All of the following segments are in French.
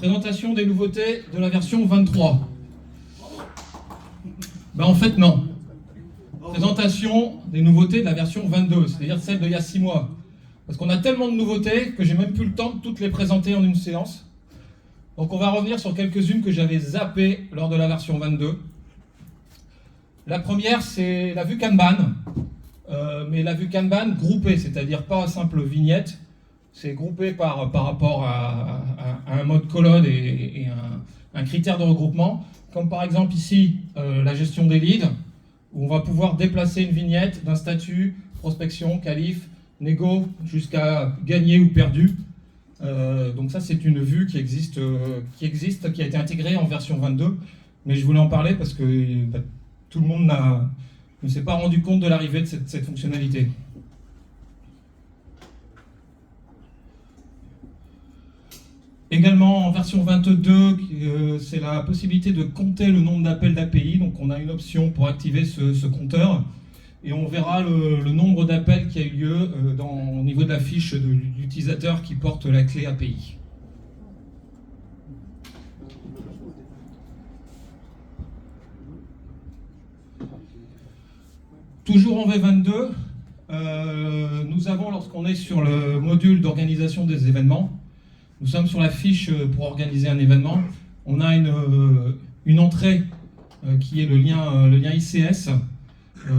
Présentation des nouveautés de la version 23. Ben en fait non. Présentation des nouveautés de la version 22, c'est-à-dire celle d'il y a 6 mois. Parce qu'on a tellement de nouveautés que j'ai même plus le temps de toutes les présenter en une séance. Donc on va revenir sur quelques-unes que j'avais zappées lors de la version 22. La première, c'est la vue Kanban. Mais la vue Kanban groupée, c'est-à-dire pas simple vignette. C'est groupé par rapport à un mode colonne et un critère de regroupement. Comme par exemple ici, la gestion des leads, où on va pouvoir déplacer une vignette d'un statut, prospection, qualif, négo, jusqu'à gagné ou perdu. Donc ça, c'est une vue qui existe, qui a été intégrée en version 22. Mais je voulais en parler parce que tout le monde ne s'est pas rendu compte de l'arrivée de cette fonctionnalité. Également en version 22, c'est la possibilité de compter le nombre d'appels d'API. Donc on a une option pour activer ce compteur. Et on verra le nombre d'appels qui a eu lieu au niveau de la fiche de l'utilisateur qui porte la clé API. Toujours en V22, nous avons, lorsqu'on est sur le module d'organisation des événements, nous sommes sur la fiche pour organiser un événement. On a une entrée qui est le lien ICS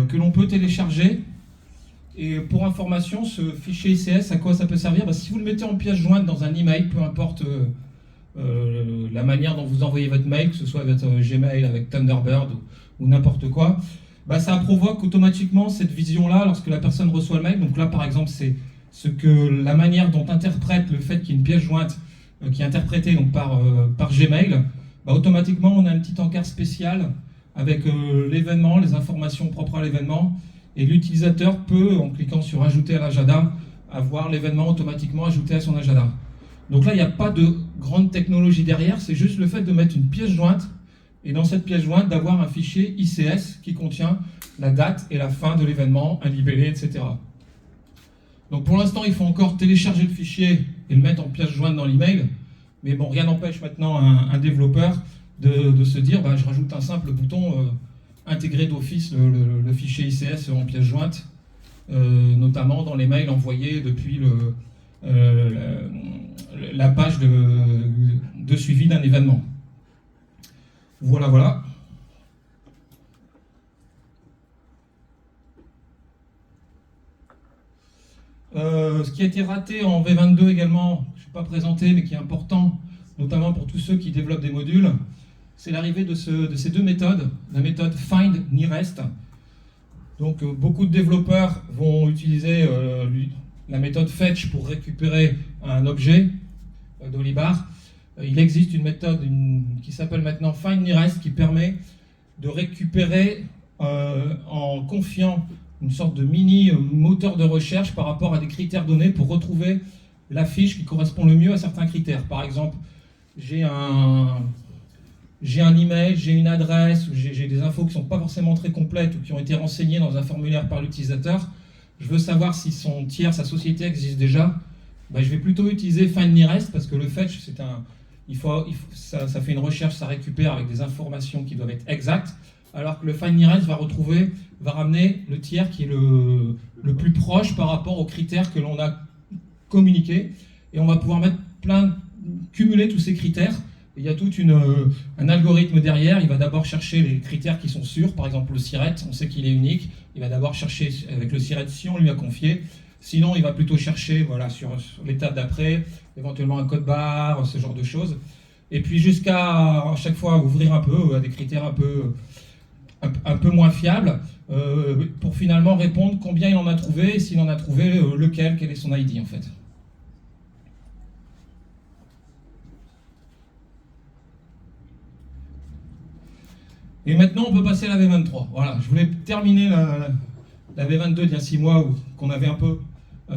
que l'on peut télécharger. Et pour information, ce fichier ICS, à quoi ça peut servir? Si vous le mettez en pièce jointe dans un email, peu importe la manière dont vous envoyez votre mail, que ce soit avec Gmail, avec Thunderbird ou n'importe quoi, ça provoque automatiquement cette vision-là lorsque la personne reçoit le mail. Donc là, par exemple, c'est la manière dont interprète le fait qu'il y ait une pièce jointe qui est interprétée donc par Gmail. Automatiquement, on a un petit encart spécial avec l'événement, les informations propres à l'événement, et l'utilisateur peut, en cliquant sur ajouter à l'agenda, avoir l'événement automatiquement ajouté à son agenda. Donc là, il n'y a pas de grande technologie derrière, c'est juste le fait de mettre une pièce jointe, et dans cette pièce jointe, d'avoir un fichier ICS qui contient la date et la fin de l'événement, un libellé, etc. Donc pour l'instant, il faut encore télécharger le fichier et le mettre en pièce jointe dans l'email. Mais bon, rien n'empêche maintenant un développeur de se dire, je rajoute un simple bouton intégrer d'office le fichier ICS en pièce jointe, notamment dans les mails envoyés depuis la page de suivi d'un événement. Voilà. Ce qui a été raté en V22 également, je ne suis pas présenté, mais qui est important, notamment pour tous ceux qui développent des modules, c'est l'arrivée de ces deux méthodes, la méthode find nearest. Donc beaucoup de développeurs vont utiliser la méthode fetch pour récupérer un objet d'Olibar. Il existe une méthode qui s'appelle maintenant find nearest qui permet de récupérer en confiant une sorte de mini moteur de recherche par rapport à des critères donnés pour retrouver la fiche qui correspond le mieux à certains critères. Par exemple, j'ai un email, j'ai une adresse, ou j'ai des infos qui ne sont pas forcément très complètes ou qui ont été renseignées dans un formulaire par l'utilisateur. Je veux savoir si son tiers, sa société existe déjà. Je vais plutôt utiliser find nearest parce que le fetch, ça fait une recherche, ça récupère avec des informations qui doivent être exactes. Alors que le find nearest va ramener le tiers qui est le plus proche par rapport aux critères que l'on a communiqués. Et on va pouvoir cumuler tous ces critères. Il y a tout un algorithme derrière. Il va d'abord chercher les critères qui sont sûrs. Par exemple, le SIRET, on sait qu'il est unique. Il va d'abord chercher avec le SIRET si on lui a confié. Sinon, il va plutôt chercher sur l'étape d'après, éventuellement un code barre, ce genre de choses. Et puis à chaque fois ouvrir un peu à des critères un peu moins fiable pour finalement répondre combien il en a trouvé et s'il en a trouvé lequel, quel est son ID en fait. Et maintenant on peut passer à la V23. Voilà, je voulais terminer la V22 d'il y a 6 mois qu'on avait un peu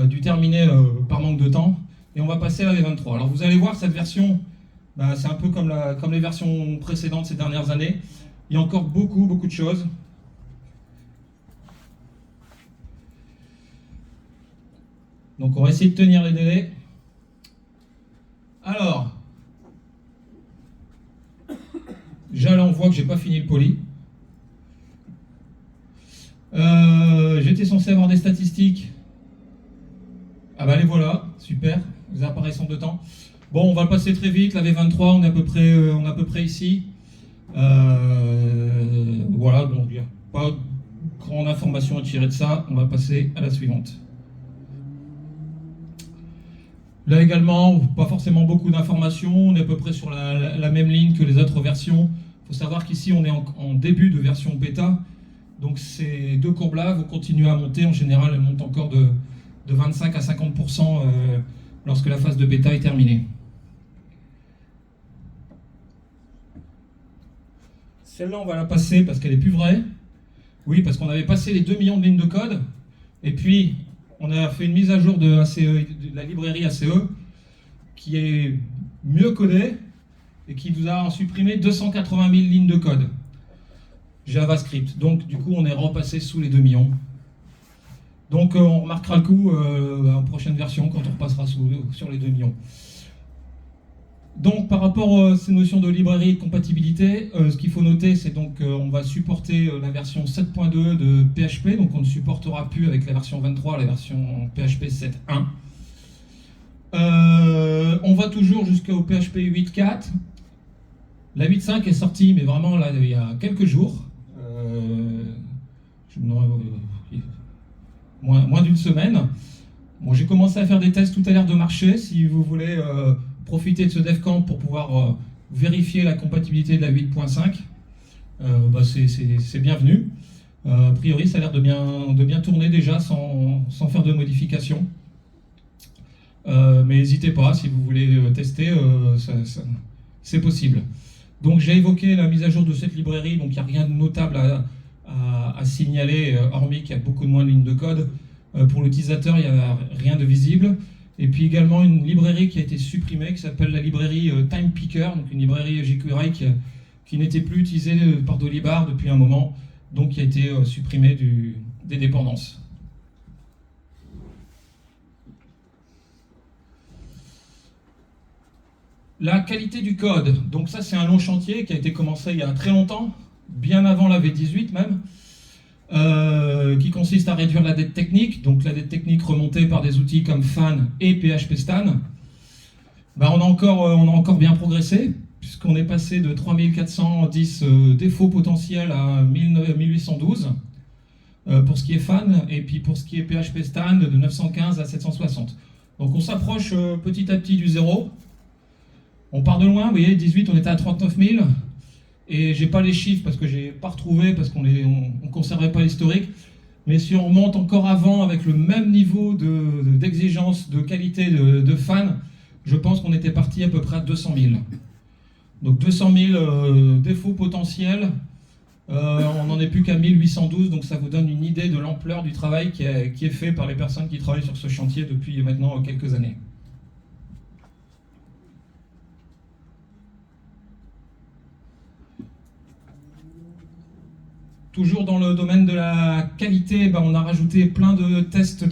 dû terminer par manque de temps et on va passer à la V23. Alors vous allez voir cette version, c'est un peu comme les versions précédentes ces dernières années. Il y a encore beaucoup de choses. Donc on va essayer de tenir les délais. Alors, Déjà là on voit que j'ai pas fini le poly. J'étais censé avoir des statistiques. Ah bah les voilà, super, vous apparaissent en 2 temps. Bon, on va le passer très vite, la V23, on est à peu près ici. Voilà, donc il n'y a pas grande information à tirer de ça, on va passer à la suivante. Là également, pas forcément beaucoup d'informations, on est à peu près sur la même ligne que les autres versions. Il faut savoir qu'ici on est en début de version bêta, donc ces 2 courbes-là vont continuer à monter. En général, elles montent encore de 25 à 50% lorsque la phase de bêta est terminée. Celle-là, on va la passer parce qu'elle n'est plus vraie. Oui, parce qu'on avait passé les 2 millions de lignes de code, et puis on a fait une mise à jour de la librairie ACE, qui est mieux codée, et qui nous a supprimé 280 000 lignes de code JavaScript. Donc du coup, on est repassé sous les 2 millions. Donc on remarquera le coup en prochaine version, quand on repassera sur les 2 millions. Donc par rapport à ces notions de librairie et de compatibilité, ce qu'il faut noter, c'est donc on va supporter la version 7.2 de PHP, donc on ne supportera plus avec la version 23 la version PHP 7.1. On va toujours jusqu'au PHP 8.4. La 8.5 est sortie, mais vraiment là, il y a quelques jours. Moins d'une semaine. Bon, j'ai commencé à faire des tests tout à l'heure de marché. Si vous voulez profiter de ce DevCamp pour pouvoir vérifier la compatibilité de la 8.5, bah c'est bienvenu. A priori, ça a l'air de bien tourner déjà sans faire de modifications. Mais n'hésitez pas, si vous voulez tester, c'est possible. Donc j'ai évoqué la mise à jour de cette librairie, donc il n'y a rien de notable à signaler, hormis qu'il y a beaucoup de moins de lignes de code. Pour l'utilisateur, il n'y a rien de visible. Et puis également une librairie qui a été supprimée, qui s'appelle la librairie Time Picker, donc une librairie jQuery qui n'était plus utilisée par Dolibar depuis un moment, donc qui a été supprimée des dépendances. La qualité du code, donc ça c'est un long chantier qui a été commencé il y a très longtemps, bien avant la V18 même, qui consiste à réduire la dette technique, donc la dette technique remontée par des outils comme Fan et PHP Stan. Ben, on a encore bien progressé, puisqu'on est passé de 3410 défauts potentiels à 1812 pour ce qui est Fan, et puis pour ce qui est PHP Stan de 915 à 760. Donc on s'approche petit à petit du zéro. On part de loin, vous voyez, 18, on était à 39 000. Et j'ai pas les chiffres parce que j'ai pas retrouvé, parce qu'on conservait pas l'historique. Mais si on remonte encore avant avec le même niveau d'exigence, de qualité de fans, je pense qu'on était parti à peu près à 200 000. Donc 200 000 défauts potentiels, on n'en est plus qu'à 1812, donc ça vous donne une idée de l'ampleur du travail qui est fait par les personnes qui travaillent sur ce chantier depuis maintenant quelques années. Toujours dans le domaine de la qualité, on a rajouté plein de tests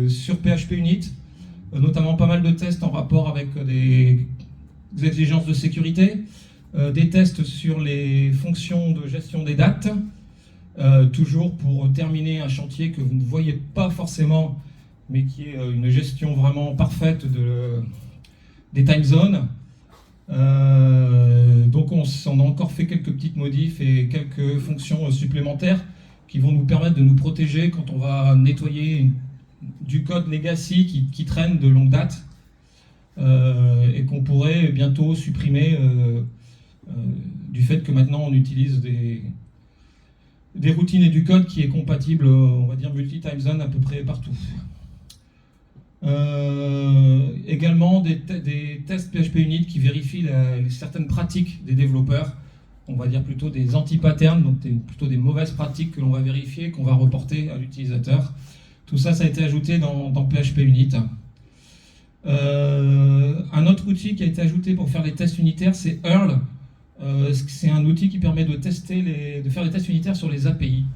sur PHP Unit, notamment pas mal de tests en rapport avec des exigences de sécurité, des tests sur les fonctions de gestion des dates, toujours pour terminer un chantier que vous ne voyez pas forcément, mais qui est une gestion vraiment parfaite des time zones. Donc on a encore fait quelques petites modifs et quelques fonctions supplémentaires qui vont nous permettre de nous protéger quand on va nettoyer du code legacy qui traîne de longue date et qu'on pourrait bientôt supprimer du fait que maintenant on utilise des routines et du code qui est compatible, on va dire, multi-time zone à peu près partout. Également des tests PHP Unit qui vérifient certaines pratiques des développeurs, on va dire plutôt des anti-patterns, donc plutôt des mauvaises pratiques que l'on va vérifier, qu'on va reporter à l'utilisateur. Tout ça, ça a été ajouté dans PHP Unit. Un autre outil qui a été ajouté pour faire les tests unitaires, c'est Earl. C'est un outil qui permet de faire des tests unitaires sur les API.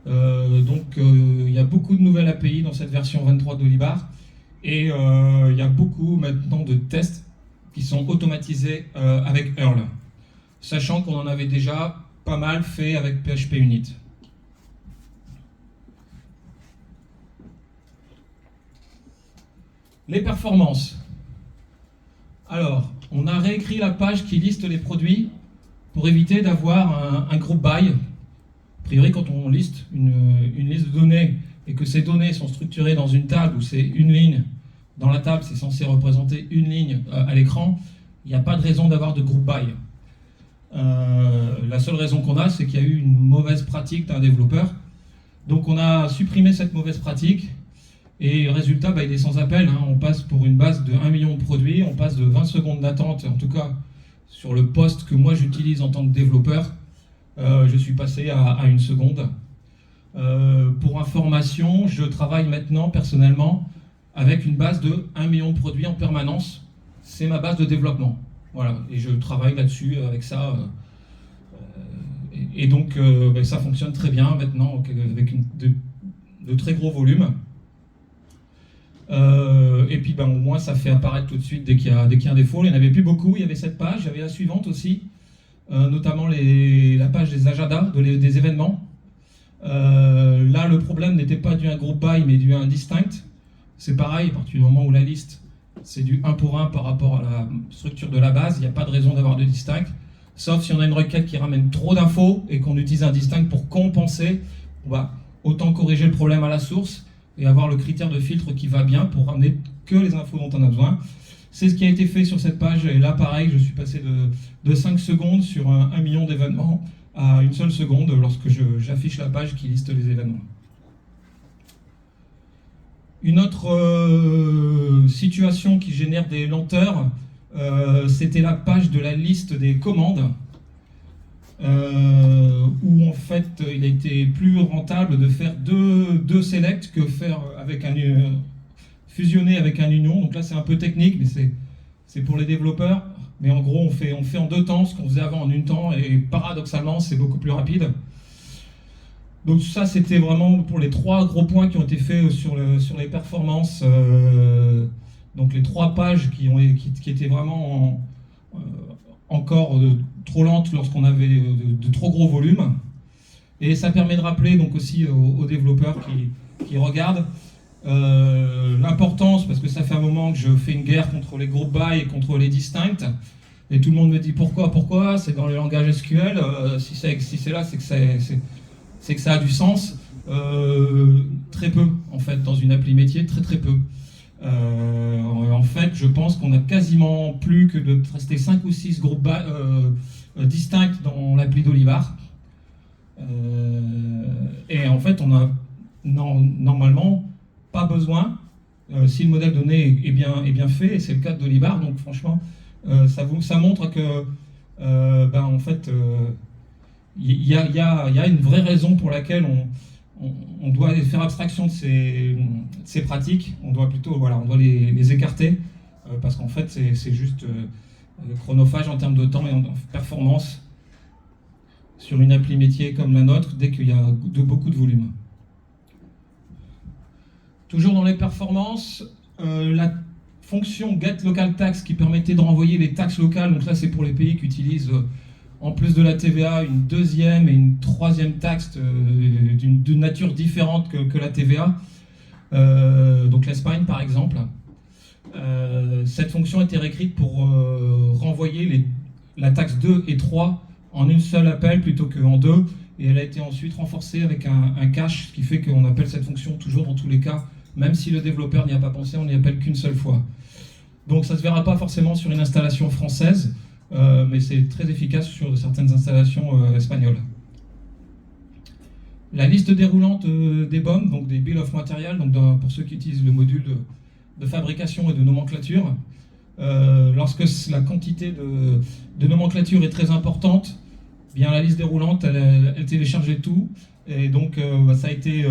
Il y a beaucoup de nouvelles API dans cette version 23 d'Olibar. Et il y a beaucoup maintenant de tests qui sont automatisés avec Earl. sachant qu'on en avait déjà pas mal fait avec PHP Unit. Les performances. Alors, on a réécrit la page qui liste les produits pour éviter d'avoir un group by. A priori, quand on liste une liste de données et que ces données sont structurées dans une table où c'est une ligne, dans la table c'est censé représenter une ligne à l'écran, il n'y a pas de raison d'avoir de group by. La seule raison qu'on a, c'est qu'il y a eu une mauvaise pratique d'un développeur. Donc on a supprimé cette mauvaise pratique. Et le résultat, il est sans appel. On passe pour une base de 1 million de produits, on passe de 20 secondes d'attente, en tout cas sur le poste que moi j'utilise en tant que développeur, je suis passé à 1 seconde. Pour information, je travaille maintenant personnellement avec une base de 1 million de produits en permanence. C'est ma base de développement. Voilà, et je travaille là-dessus avec ça. Et donc ça fonctionne très bien maintenant avec de très gros volumes. Et puis au moins ça fait apparaître tout de suite dès qu'il y a un défaut. Il n'y en avait plus beaucoup, il y avait cette page, il y avait la suivante aussi, notamment la page des agendas, des événements. Là le problème n'était pas dû à un group by mais dû à un distinct. C'est pareil, à partir du moment où la liste c'est du 1 pour 1 par rapport à la structure de la base, il n'y a pas de raison d'avoir de distinct, sauf si on a une requête qui ramène trop d'infos et qu'on utilise un distinct pour compenser, on va autant corriger le problème à la source et avoir le critère de filtre qui va bien pour ramener que les infos dont on a besoin. C'est ce qui a été fait sur cette page, et là pareil, je suis passé de 5 secondes sur 1 million d'événements à 1 seule seconde lorsque j'affiche la page qui liste les événements. Une autre situation qui génère des lenteurs, c'était la page de la liste des commandes, où en fait il a été plus rentable de faire deux select que faire avec fusionner avec un union. Donc là c'est un peu technique, mais c'est pour les développeurs. Mais en gros on fait en 2 temps ce qu'on faisait avant en 1 temps, et paradoxalement c'est beaucoup plus rapide. Donc ça c'était vraiment pour les 3 gros points qui ont été faits sur les performances. Donc les 3 pages qui étaient vraiment encore trop lentes lorsqu'on avait de trop gros volumes. Et ça permet de rappeler donc aussi aux développeurs qui regardent l'importance, parce que ça fait un moment que je fais une guerre contre les group by et contre les distincts, et tout le monde me dit pourquoi, c'est dans le langage SQL, si c'est là c'est que ça a du sens. Très peu en fait dans une appli métier, très peu. En fait, je pense qu'on a quasiment plus que de rester 5 ou 6 groupes distincts dans l'appli d'Olivar. Et en fait, on a normalement pas besoin, si le modèle donné est bien fait, et c'est le cas d'Olivar. Donc franchement, ça montre que en fait, il y a une vraie raison pour laquelle on doit faire abstraction de ces pratiques. On doit plutôt on doit les écarter, parce qu'en fait c'est juste chronophage en termes de temps et en performance sur une appli métier comme la nôtre dès qu'il y a beaucoup de volume. Toujours dans les performances, la fonction getLocalTax qui permettait de renvoyer les taxes locales, donc ça c'est pour les pays qui utilisent en plus de la TVA, une 2e et une 3e taxe de nature différente que la TVA, donc l'Espagne par exemple. Cette fonction a été réécrite pour renvoyer la taxe 2 et 3 en une seule appel plutôt qu'en 2, et elle a été ensuite renforcée avec un cache, ce qui fait qu'on appelle cette fonction toujours dans tous les cas, même si le développeur n'y a pas pensé, on n'y appelle qu'une seule fois. Donc ça ne se verra pas forcément sur une installation française, mais c'est très efficace sur certaines installations espagnoles. La liste déroulante des BOM, donc des Bill of Material, donc pour ceux qui utilisent le module de fabrication et de nomenclature, lorsque la quantité de nomenclature est très importante, bien la liste déroulante, elle téléchargeait tout, et donc ça a été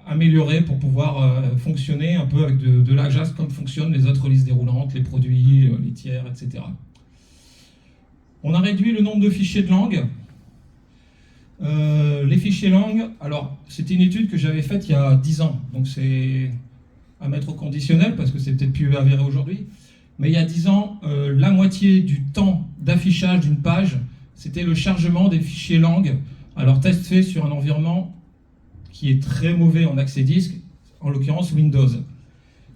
amélioré pour pouvoir fonctionner un peu avec de l'Ajax comme fonctionnent les autres listes déroulantes, les produits, les tiers, etc. On a réduit le nombre de fichiers de langue. Les fichiers langue, alors c'était une étude que j'avais faite il y a 10 ans, donc c'est à mettre au conditionnel parce que c'est peut-être plus avéré aujourd'hui, mais il y a 10 ans, la moitié du temps d'affichage d'une page, c'était le chargement des fichiers lang. Alors, test fait sur un environnement qui est très mauvais en accès disque, en l'occurrence Windows.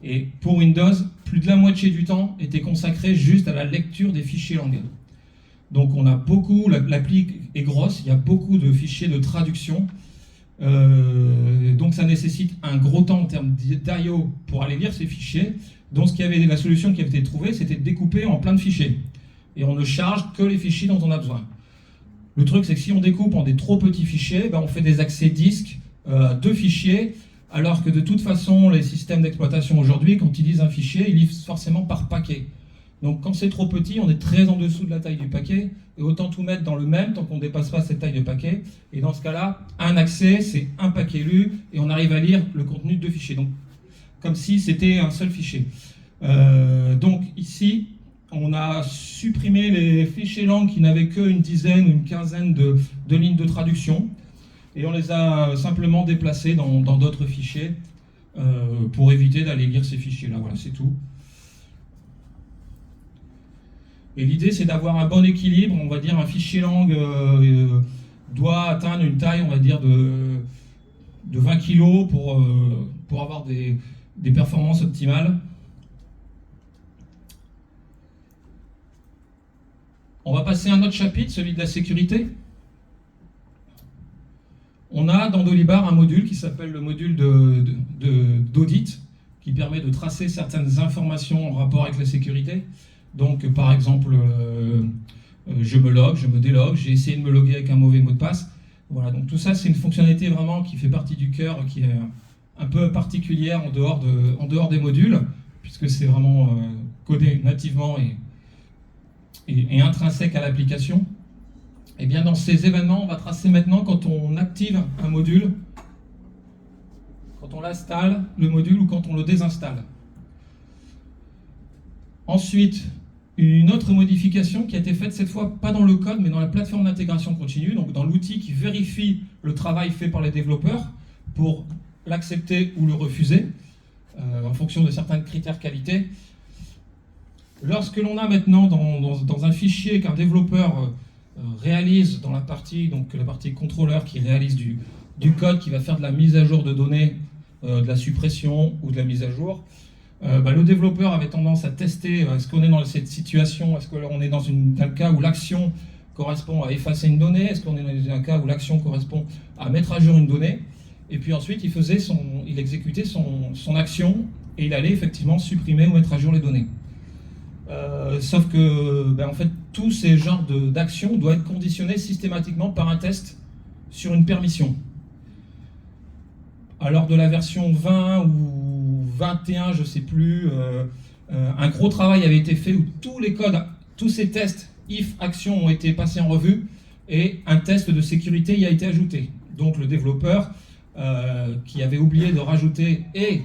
Et pour Windows, plus de la moitié du temps était consacré juste à la lecture des fichiers lang. Donc on a beaucoup, l'appli est grosse, il y a beaucoup de fichiers de traduction. Donc ça nécessite un gros temps en termes d'IO pour aller lire ces fichiers. Donc la solution qui avait été trouvée, c'était de découper en plein de fichiers. Et on ne charge que les fichiers dont on a besoin. Le truc, c'est que si on découpe en des trop petits fichiers, ben on fait des accès disques à 2 fichiers, alors que de toute façon, les systèmes d'exploitation aujourd'hui, quand ils lisent un fichier, ils lisent forcément par paquet. Donc quand c'est trop petit, on est très en dessous de la taille du paquet, et autant tout mettre dans le même tant qu'on ne dépasse pas cette taille de paquet. Et dans ce cas-là, un accès, c'est un paquet lu, et on arrive à lire le contenu de 2 fichiers. Donc, comme si c'était un seul fichier. Donc ici, on a supprimé les fichiers lang qui n'avaient qu'une dizaine ou une quinzaine de lignes de traduction, et on les a simplement déplacés dans d'autres fichiers pour éviter d'aller lire ces fichiers-là. Voilà, c'est tout. Et l'idée, c'est d'avoir un bon équilibre. On va dire un fichier lang doit atteindre une taille, on va dire, de 20 kg pour avoir des performances optimales. On va passer à un autre chapitre, celui de la sécurité. On a dans Dolibar un module qui s'appelle le module d'audit, qui permet de tracer certaines informations en rapport avec la sécurité. Donc, par exemple, je me log, je me délogue, j'ai essayé de me loguer avec un mauvais mot de passe. Voilà, donc tout ça, c'est une fonctionnalité vraiment qui fait partie du cœur, qui est un peu particulière en dehors des modules, puisque c'est vraiment codé nativement et intrinsèque à l'application. Et bien dans ces événements, on va tracer maintenant quand on active un module, quand on l'installe, le module, ou quand on le désinstalle. Ensuite, une autre modification qui a été faite cette fois, pas dans le code, mais dans la plateforme d'intégration continue, donc dans l'outil qui vérifie le travail fait par les développeurs pour l'accepter ou le refuser, en fonction de certains critères qualité. Lorsque l'on a maintenant dans un fichier qu'un développeur réalise dans la partie contrôleur qui réalise du code, qui va faire de la mise à jour de données, de la suppression ou de la mise à jour, le développeur avait tendance à tester est-ce qu'on est dans cette situation, est-ce qu'on est dans un cas où l'action correspond à effacer une donnée, est-ce qu'on est dans un cas où l'action correspond à mettre à jour une donnée, et puis ensuite il exécutait son action et il allait effectivement supprimer ou mettre à jour les données. Sauf que en fait, tous ces genres d'actions doivent être conditionnés systématiquement par un test sur une permission. Alors de la version 20 ou 21, je ne sais plus, un gros travail avait été fait où tous ces tests if actions ont été passés en revue et un test de sécurité y a été ajouté. Donc le développeur qui avait oublié de rajouter et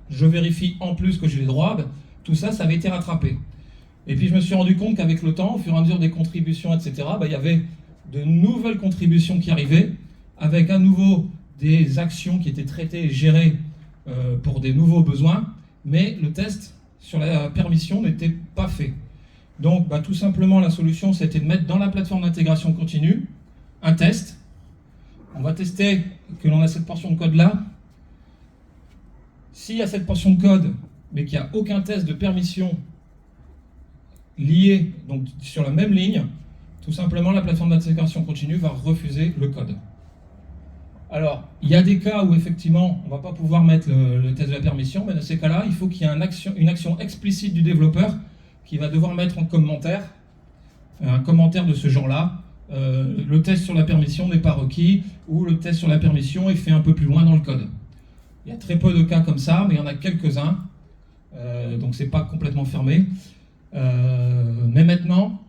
je vérifie en plus que j'ai les droits, tout ça, ça avait été rattrapé. Et puis je me suis rendu compte qu'avec le temps, au fur et à mesure des contributions, etc., il y avait de nouvelles contributions qui arrivaient, avec à nouveau des actions qui étaient traitées et gérées pour des nouveaux besoins, mais le test sur la permission n'était pas fait. Donc tout simplement, la solution, c'était de mettre dans la plateforme d'intégration continue un test. On va tester que l'on a cette portion de code-là. S'il y a cette portion de code, mais qu'il n'y a aucun test de permission lié donc, sur la même ligne, tout simplement la plateforme d'intégration continue va refuser le code. Alors, il y a des cas où effectivement on ne va pas pouvoir mettre le test de la permission, mais dans ces cas-là, il faut qu'il y ait une action explicite du développeur qui va devoir mettre en commentaire un commentaire de ce genre-là. Le test sur la permission n'est pas requis, ou le test sur la permission est fait un peu plus loin dans le code. Il y a très peu de cas comme ça, mais il y en a quelques-uns. Donc c'est pas complètement fermé. Mais maintenant,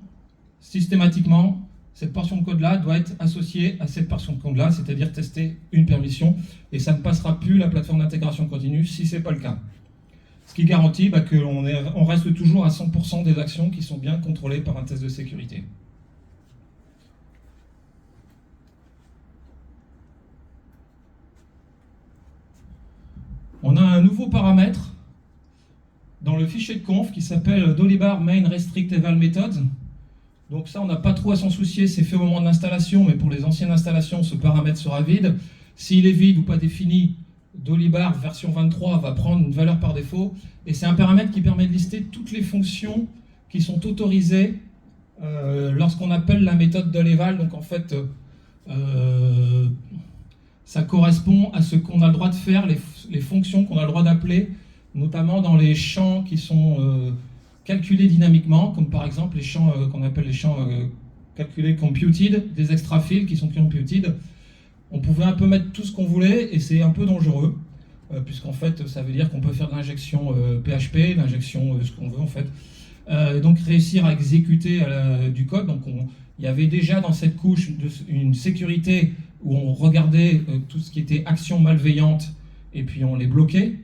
systématiquement, cette portion de code-là doit être associée à cette portion de code-là, c'est-à-dire tester une permission, et ça ne passera plus la plateforme d'intégration continue si ce n'est pas le cas. Ce qui garantit qu'on reste toujours à 100% des actions qui sont bien contrôlées par un test de sécurité. On a un nouveau paramètre dans le fichier de conf qui s'appelle Dolibar Main Restrict Eval Methods. Donc ça, on n'a pas trop à s'en soucier, c'est fait au moment de l'installation, mais pour les anciennes installations, ce paramètre sera vide. S'il est vide ou pas défini, Dolibar version 23 va prendre une valeur par défaut, et c'est un paramètre qui permet de lister toutes les fonctions qui sont autorisées lorsqu'on appelle la méthode Doleval. Donc en fait, ça correspond à ce qu'on a le droit de faire, les fonctions qu'on a le droit d'appeler, notamment dans les champs qui sont calculés dynamiquement, comme par exemple les champs qu'on appelle les champs calculés computed, des extra fields qui sont computed. On pouvait un peu mettre tout ce qu'on voulait et c'est un peu dangereux, puisqu'en fait ça veut dire qu'on peut faire de l'injection PHP, l'injection ce qu'on veut en fait, donc réussir à exécuter du code. Donc il y avait déjà dans cette couche une sécurité où on regardait tout ce qui était action malveillante et puis on les bloquait.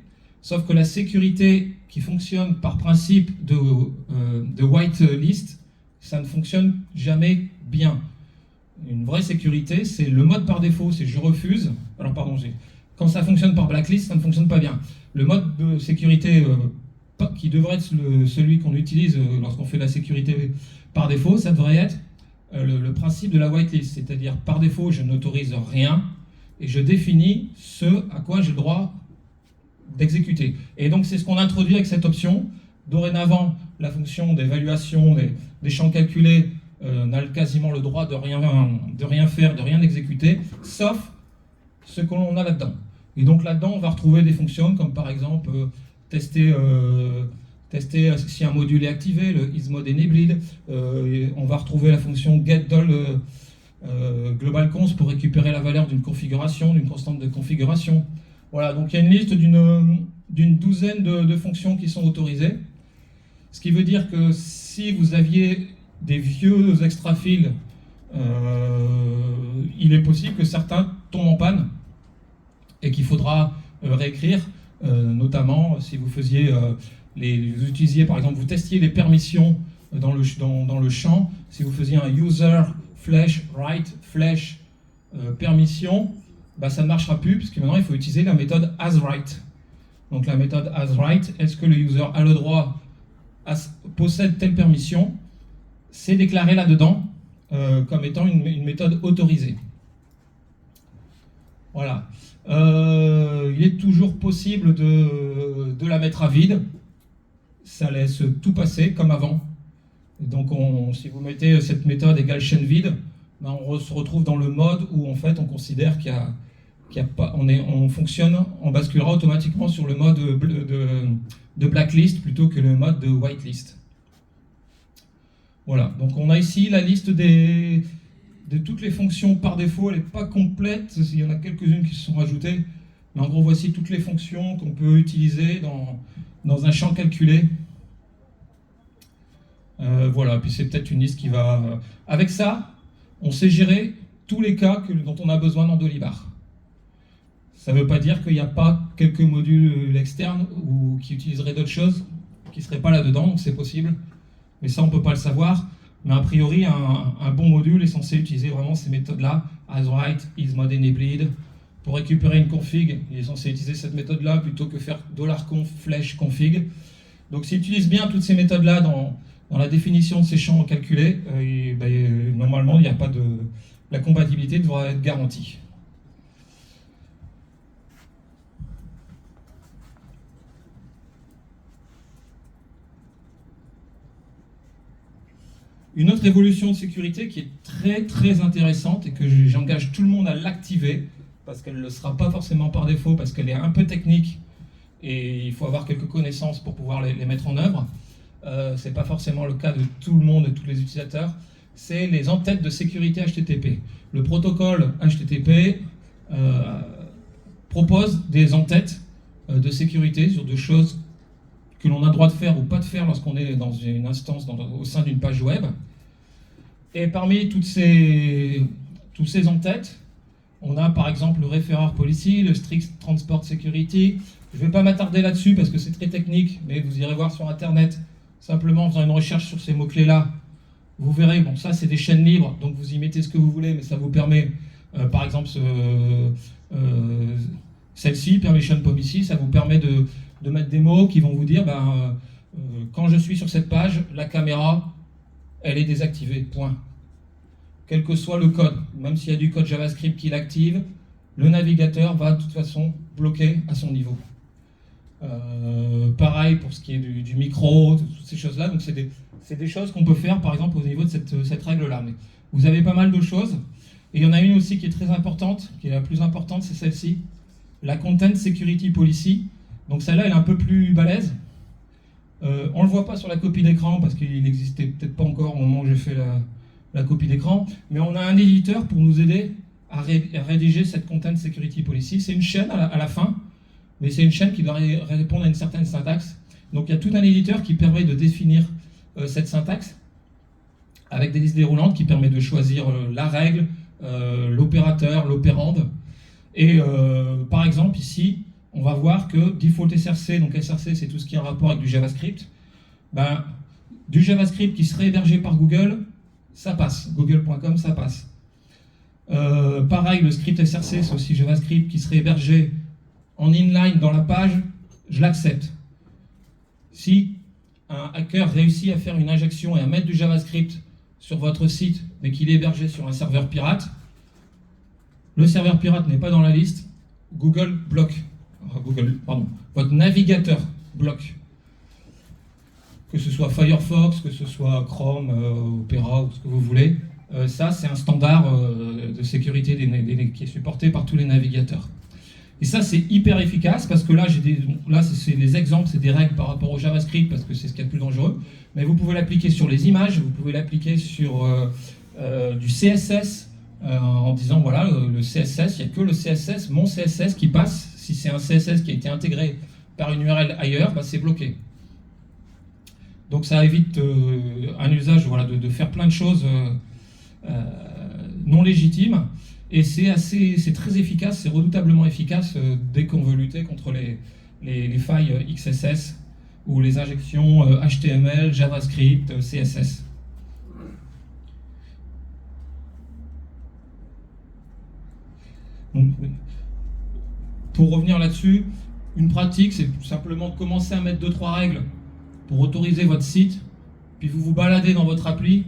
Sauf que la sécurité qui fonctionne par principe de whitelist, ça ne fonctionne jamais bien. Une vraie sécurité, c'est le mode par défaut, c'est je refuse. Alors pardon, quand ça fonctionne par blacklist, ça ne fonctionne pas bien. Le mode de sécurité qui devrait être celui qu'on utilise lorsqu'on fait la sécurité par défaut, ça devrait être le principe de la whitelist, c'est-à-dire par défaut, je n'autorise rien et je définis ce à quoi j'ai le droit d'exécuter. Et donc c'est ce qu'on introduit avec cette option. Dorénavant, la fonction d'évaluation des champs calculés n'a quasiment le droit de rien faire, de rien exécuter, sauf ce que l'on a là-dedans. Et donc là-dedans, on va retrouver des fonctions comme par exemple tester si un module est activé, le isModeEnabled. On va retrouver la fonction getDol globalConst pour récupérer la valeur d'une configuration, d'une constante de configuration. Voilà, donc il y a une liste d'une douzaine de fonctions qui sont autorisées. Ce qui veut dire que si vous aviez des vieux extra fields, il est possible que certains tombent en panne et qu'il faudra réécrire, notamment si vous faisiez vous utilisiez par exemple, vous testiez les permissions dans le champ, si vous faisiez un user flash write flash permission, bah, ça ne marchera plus puisque maintenant il faut utiliser la méthode asWrite. Donc la méthode asWrite, est-ce que le user a le droit, possède telle permission? C'est déclaré là-dedans comme étant une méthode autorisée. Voilà. Il est toujours possible de la mettre à vide. Ça laisse tout passer comme avant. Donc si vous mettez cette méthode égale chaîne vide, ben on se retrouve dans le mode où en fait on considère on fonctionne, on basculera automatiquement sur le mode de blacklist plutôt que le mode de whitelist. Voilà, donc on a ici la liste de toutes les fonctions par défaut. Elle n'est pas complète, il y en a quelques-unes qui se sont rajoutées, mais en gros voici toutes les fonctions qu'on peut utiliser dans un champ calculé. Voilà, puis c'est peut-être une liste qui va... Avec ça, on sait gérer tous les cas dont on a besoin dans Dolibar. Ça ne veut pas dire qu'il n'y a pas quelques modules externes ou qui utiliseraient d'autres choses qui ne seraient pas là-dedans, donc c'est possible. Mais ça, on ne peut pas le savoir. Mais a priori, un bon module est censé utiliser vraiment ces méthodes-là, asWrite, isModeEnabled. Pour récupérer une config, il est censé utiliser cette méthode-là plutôt que faire $conf flash config. Donc s'il utilise bien toutes ces méthodes-là dans la définition de ces champs calculés, normalement, il n'y a pas la compatibilité devra être garantie. Une autre évolution de sécurité qui est très très intéressante et que j'engage tout le monde à l'activer, parce qu'elle ne le sera pas forcément par défaut, parce qu'elle est un peu technique et il faut avoir quelques connaissances pour pouvoir les mettre en œuvre. Ce n'est pas forcément le cas de tout le monde, de tous les utilisateurs. C'est les entêtes de sécurité HTTP. Le protocole HTTP propose des entêtes de sécurité sur des choses que l'on a le droit de faire ou pas de faire lorsqu'on est dans une instance au sein d'une page web. Et parmi tous ces entêtes, on a par exemple le Referrer Policy, le Strict Transport Security. Je ne vais pas m'attarder là-dessus parce que c'est très technique, mais vous irez voir sur Internet, simplement en faisant une recherche sur ces mots-clés-là. Vous verrez, bon, ça c'est des chaînes libres, donc vous y mettez ce que vous voulez, mais ça vous permet, par exemple, celle-ci, Permission Policy, ça vous permet de mettre des mots qui vont vous dire, quand je suis sur cette page, la caméra elle est désactivée, point. Quel que soit le code, même s'il y a du code JavaScript qui l'active, le navigateur va de toute façon bloquer à son niveau. Pareil pour ce qui est du micro, toutes ces choses-là. Donc c'est des choses qu'on peut faire, par exemple, au niveau de cette règle-là. Mais vous avez pas mal de choses. Et il y en a une aussi qui est très importante, qui est la plus importante, c'est celle-ci, la Content Security Policy. Donc celle-là, elle est un peu plus balèze. On ne le voit pas sur la copie d'écran, parce qu'il n'existait peut-être pas encore au moment où j'ai fait la copie d'écran, mais on a un éditeur pour nous aider à rédiger cette Content Security Policy. C'est une chaîne à la fin, mais c'est une chaîne qui doit répondre à une certaine syntaxe. Donc il y a tout un éditeur qui permet de définir cette syntaxe, avec des listes déroulantes qui permettent de choisir la règle, l'opérateur, l'opérande. Et par exemple ici, on va voir que default SRC, donc SRC c'est tout ce qui est en rapport avec du JavaScript, ben, du JavaScript qui serait hébergé par Google, ça passe, google.com ça passe. Pareil, le script SRC c'est aussi JavaScript qui serait hébergé en inline dans la page, je l'accepte. Si un hacker réussit à faire une injection et à mettre du JavaScript sur votre site, mais qu'il est hébergé sur un serveur pirate, le serveur pirate n'est pas dans la liste, Google bloque. Votre navigateur bloque. Que ce soit Firefox, que ce soit Chrome, Opera ou ce que vous voulez, ça c'est un standard de sécurité qui est supporté par tous les navigateurs. Et ça c'est hyper efficace parce que là, c'est des exemples, c'est des règles par rapport au JavaScript parce que c'est ce qu'il y a de plus dangereux, mais vous pouvez l'appliquer sur les images, vous pouvez l'appliquer sur du CSS, en disant voilà, le CSS, il n'y a que le CSS, mon CSS qui passe. Si c'est un CSS qui a été intégré par une URL ailleurs, bah, c'est bloqué. Donc ça évite un usage de faire plein de choses non légitimes. Et c'est très efficace, c'est redoutablement efficace dès qu'on veut lutter contre les failles XSS ou les injections HTML, JavaScript, CSS. Donc, pour revenir là-dessus, une pratique, c'est tout simplement de commencer à mettre 2-3 règles pour autoriser votre site, puis vous vous baladez dans votre appli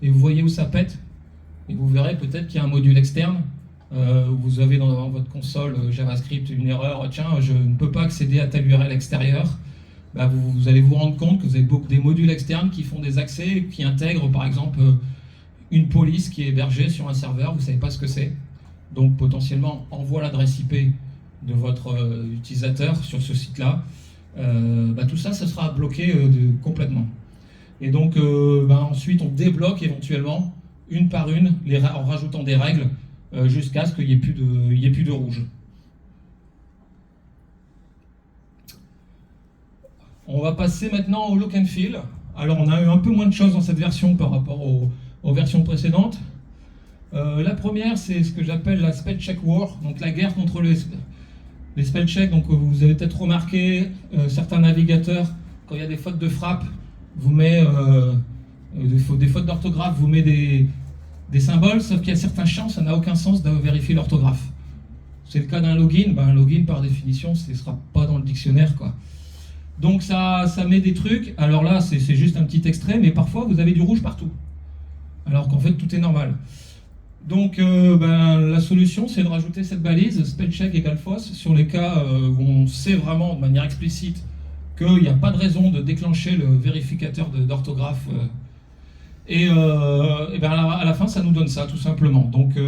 et vous voyez où ça pète, et vous verrez peut-être qu'il y a un module externe, vous avez dans votre console JavaScript une erreur, tiens, je ne peux pas accéder à telle URL extérieure. Bah, vous allez vous rendre compte que vous avez des modules externes qui font des accès, qui intègrent par exemple une police qui est hébergée sur un serveur, vous ne savez pas ce que c'est. Donc potentiellement envoie l'adresse IP de votre utilisateur sur ce site-là, tout ça, ça sera bloqué complètement. Et donc ensuite on débloque éventuellement une par une en rajoutant des règles jusqu'à ce qu'il n'y ait plus de rouge. On va passer maintenant au look and feel. Alors on a eu un peu moins de choses dans cette version par rapport aux versions précédentes. La première, c'est ce que j'appelle la spell check war, donc la guerre contre les spell checks. Donc vous avez peut-être remarqué, certains navigateurs, quand il y a des fautes de frappe, vous met des fautes d'orthographe, vous met des symboles, sauf qu'il y a certains champs, ça n'a aucun sens de vérifier l'orthographe. C'est le cas d'un login, un login par définition, ce ne sera pas dans le dictionnaire, quoi. Donc ça met des trucs, alors là c'est juste un petit extrait, mais parfois vous avez du rouge partout, alors qu'en fait tout est normal. Donc la solution c'est de rajouter cette balise spellcheck égale false sur les cas où on sait vraiment de manière explicite qu'il n'y a pas de raison de déclencher le vérificateur d'orthographe. À la fin ça nous donne ça tout simplement. Donc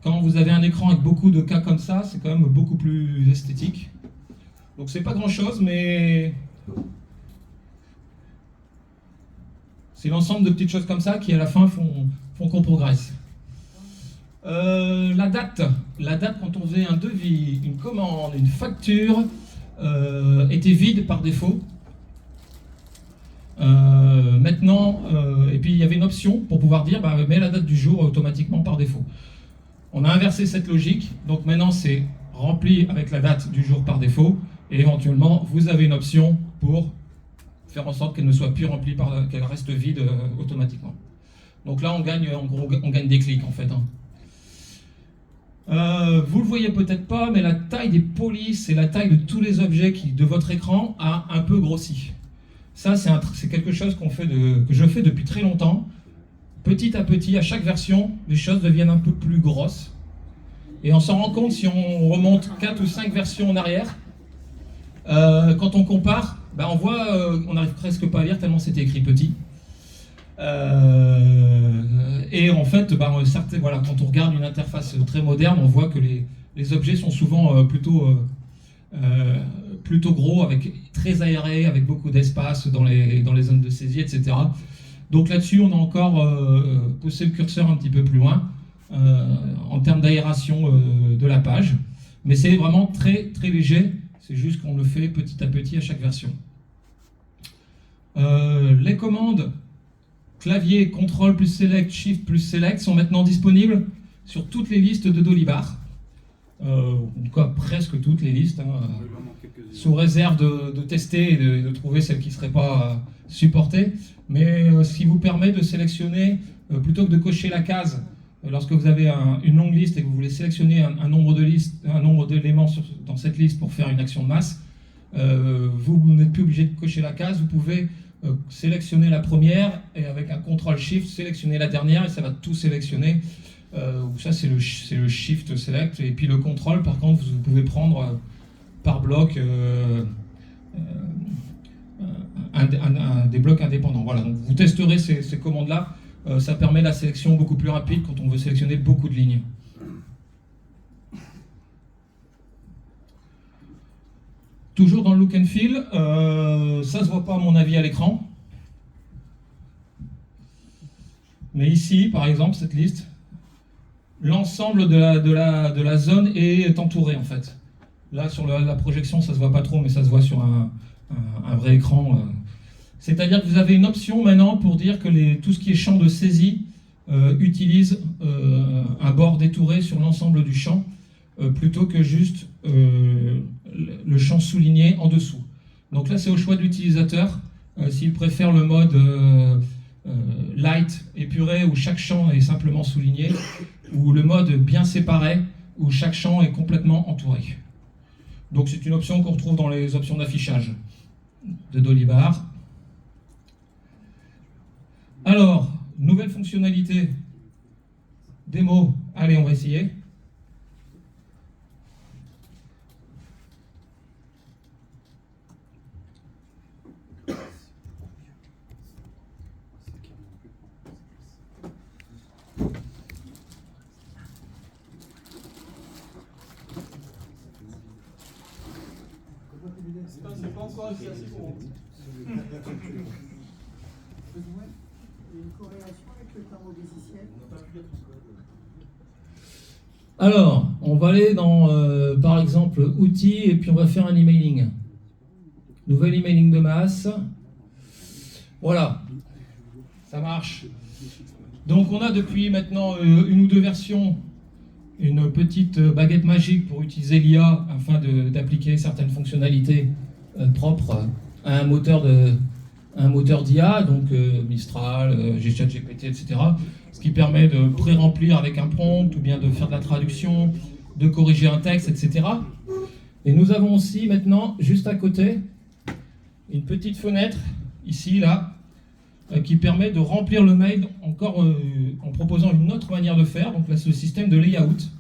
quand vous avez un écran avec beaucoup de cas comme ça, c'est quand même beaucoup plus esthétique. Donc c'est pas grand chose, mais c'est l'ensemble de petites choses comme ça qui à la fin font qu'on progresse. La date quand on faisait un devis, une commande, une facture, était vide par défaut. Maintenant, et puis il y avait une option pour pouvoir dire mets la date du jour automatiquement par défaut. On a inversé cette logique, donc maintenant c'est rempli avec la date du jour par défaut, et éventuellement vous avez une option pour faire en sorte qu'elle ne soit plus remplie, qu'elle reste vide automatiquement. Donc là on gagne des clics en fait. Vous le voyez peut-être pas, mais la taille des polices et la taille de tous les objets de votre écran a un peu grossi. Ça, c'est quelque chose que je fais depuis très longtemps. Petit à petit, à chaque version, les choses deviennent un peu plus grosses. Et on s'en rend compte si on remonte 4 ou 5 versions en arrière. Quand on compare, on voit, on n'arrive presque pas à lire tellement c'était écrit petit. Et en fait, voilà, quand on regarde une interface très moderne, on voit que les objets sont souvent plutôt gros, très aérés, avec beaucoup d'espace dans les zones de saisie, etc. Donc là-dessus, on a encore poussé le curseur un petit peu plus loin en termes d'aération de la page. Mais c'est vraiment très, très léger. C'est juste qu'on le fait petit à petit à chaque version. Les commandes clavier, CTRL plus Select, Shift plus Select sont maintenant disponibles sur toutes les listes de Dolibar. En tout cas, presque toutes les listes, sous réserve de tester et de trouver celles qui ne seraient pas supportées. Mais ce qui vous permet de sélectionner, plutôt que de cocher la case, lorsque vous avez une longue liste et que vous voulez sélectionner un nombre d'éléments dans cette liste pour faire une action de masse, vous n'êtes plus obligé de cocher la case, vous pouvez sélectionner la première et avec un CTRL-SHIFT, sélectionner la dernière et ça va tout sélectionner. Ça c'est le Shift Select, et puis le CTRL par contre vous pouvez prendre par bloc des blocs indépendants. Voilà, donc vous testerez ces commandes-là. Ça permet la sélection beaucoup plus rapide quand on veut sélectionner beaucoup de lignes. Toujours dans le look and feel, ça ne se voit pas à mon avis à l'écran. Mais ici, par exemple, cette liste, l'ensemble de la zone est entouré en fait. Là, sur la projection, ça ne se voit pas trop, mais ça se voit sur un vrai écran. C'est-à-dire que vous avez une option maintenant pour dire que tout ce qui est champ de saisie utilise un bord détouré sur l'ensemble du champ, plutôt que juste le champ souligné en dessous. Donc là, c'est au choix de l'utilisateur, s'il préfère le mode light, épuré, où chaque champ est simplement souligné, ou le mode bien séparé, où chaque champ est complètement entouré. Donc c'est une option qu'on retrouve dans les options d'affichage de Dolibar. Alors, nouvelle fonctionnalité, démo, allez, on va essayer. C'est pas encore assez bon. Une corrélation avec le tarot logiciel. Alors, on va aller dans, par exemple, outils, et puis on va faire un emailing. Nouvel emailing de masse. Voilà, ça marche. Donc on a depuis maintenant une ou deux versions une petite baguette magique pour utiliser l'IA afin d'appliquer certaines fonctionnalités propres à un moteur d'IA, donc Mistral, ChatGPT, etc. Ce qui permet de pré-remplir avec un prompt, ou bien de faire de la traduction, de corriger un texte, etc. Et nous avons aussi maintenant, juste à côté, une petite fenêtre, ici, là, qui permet de remplir le mail encore en proposant une autre manière de faire. Donc là, c'est le système de layout.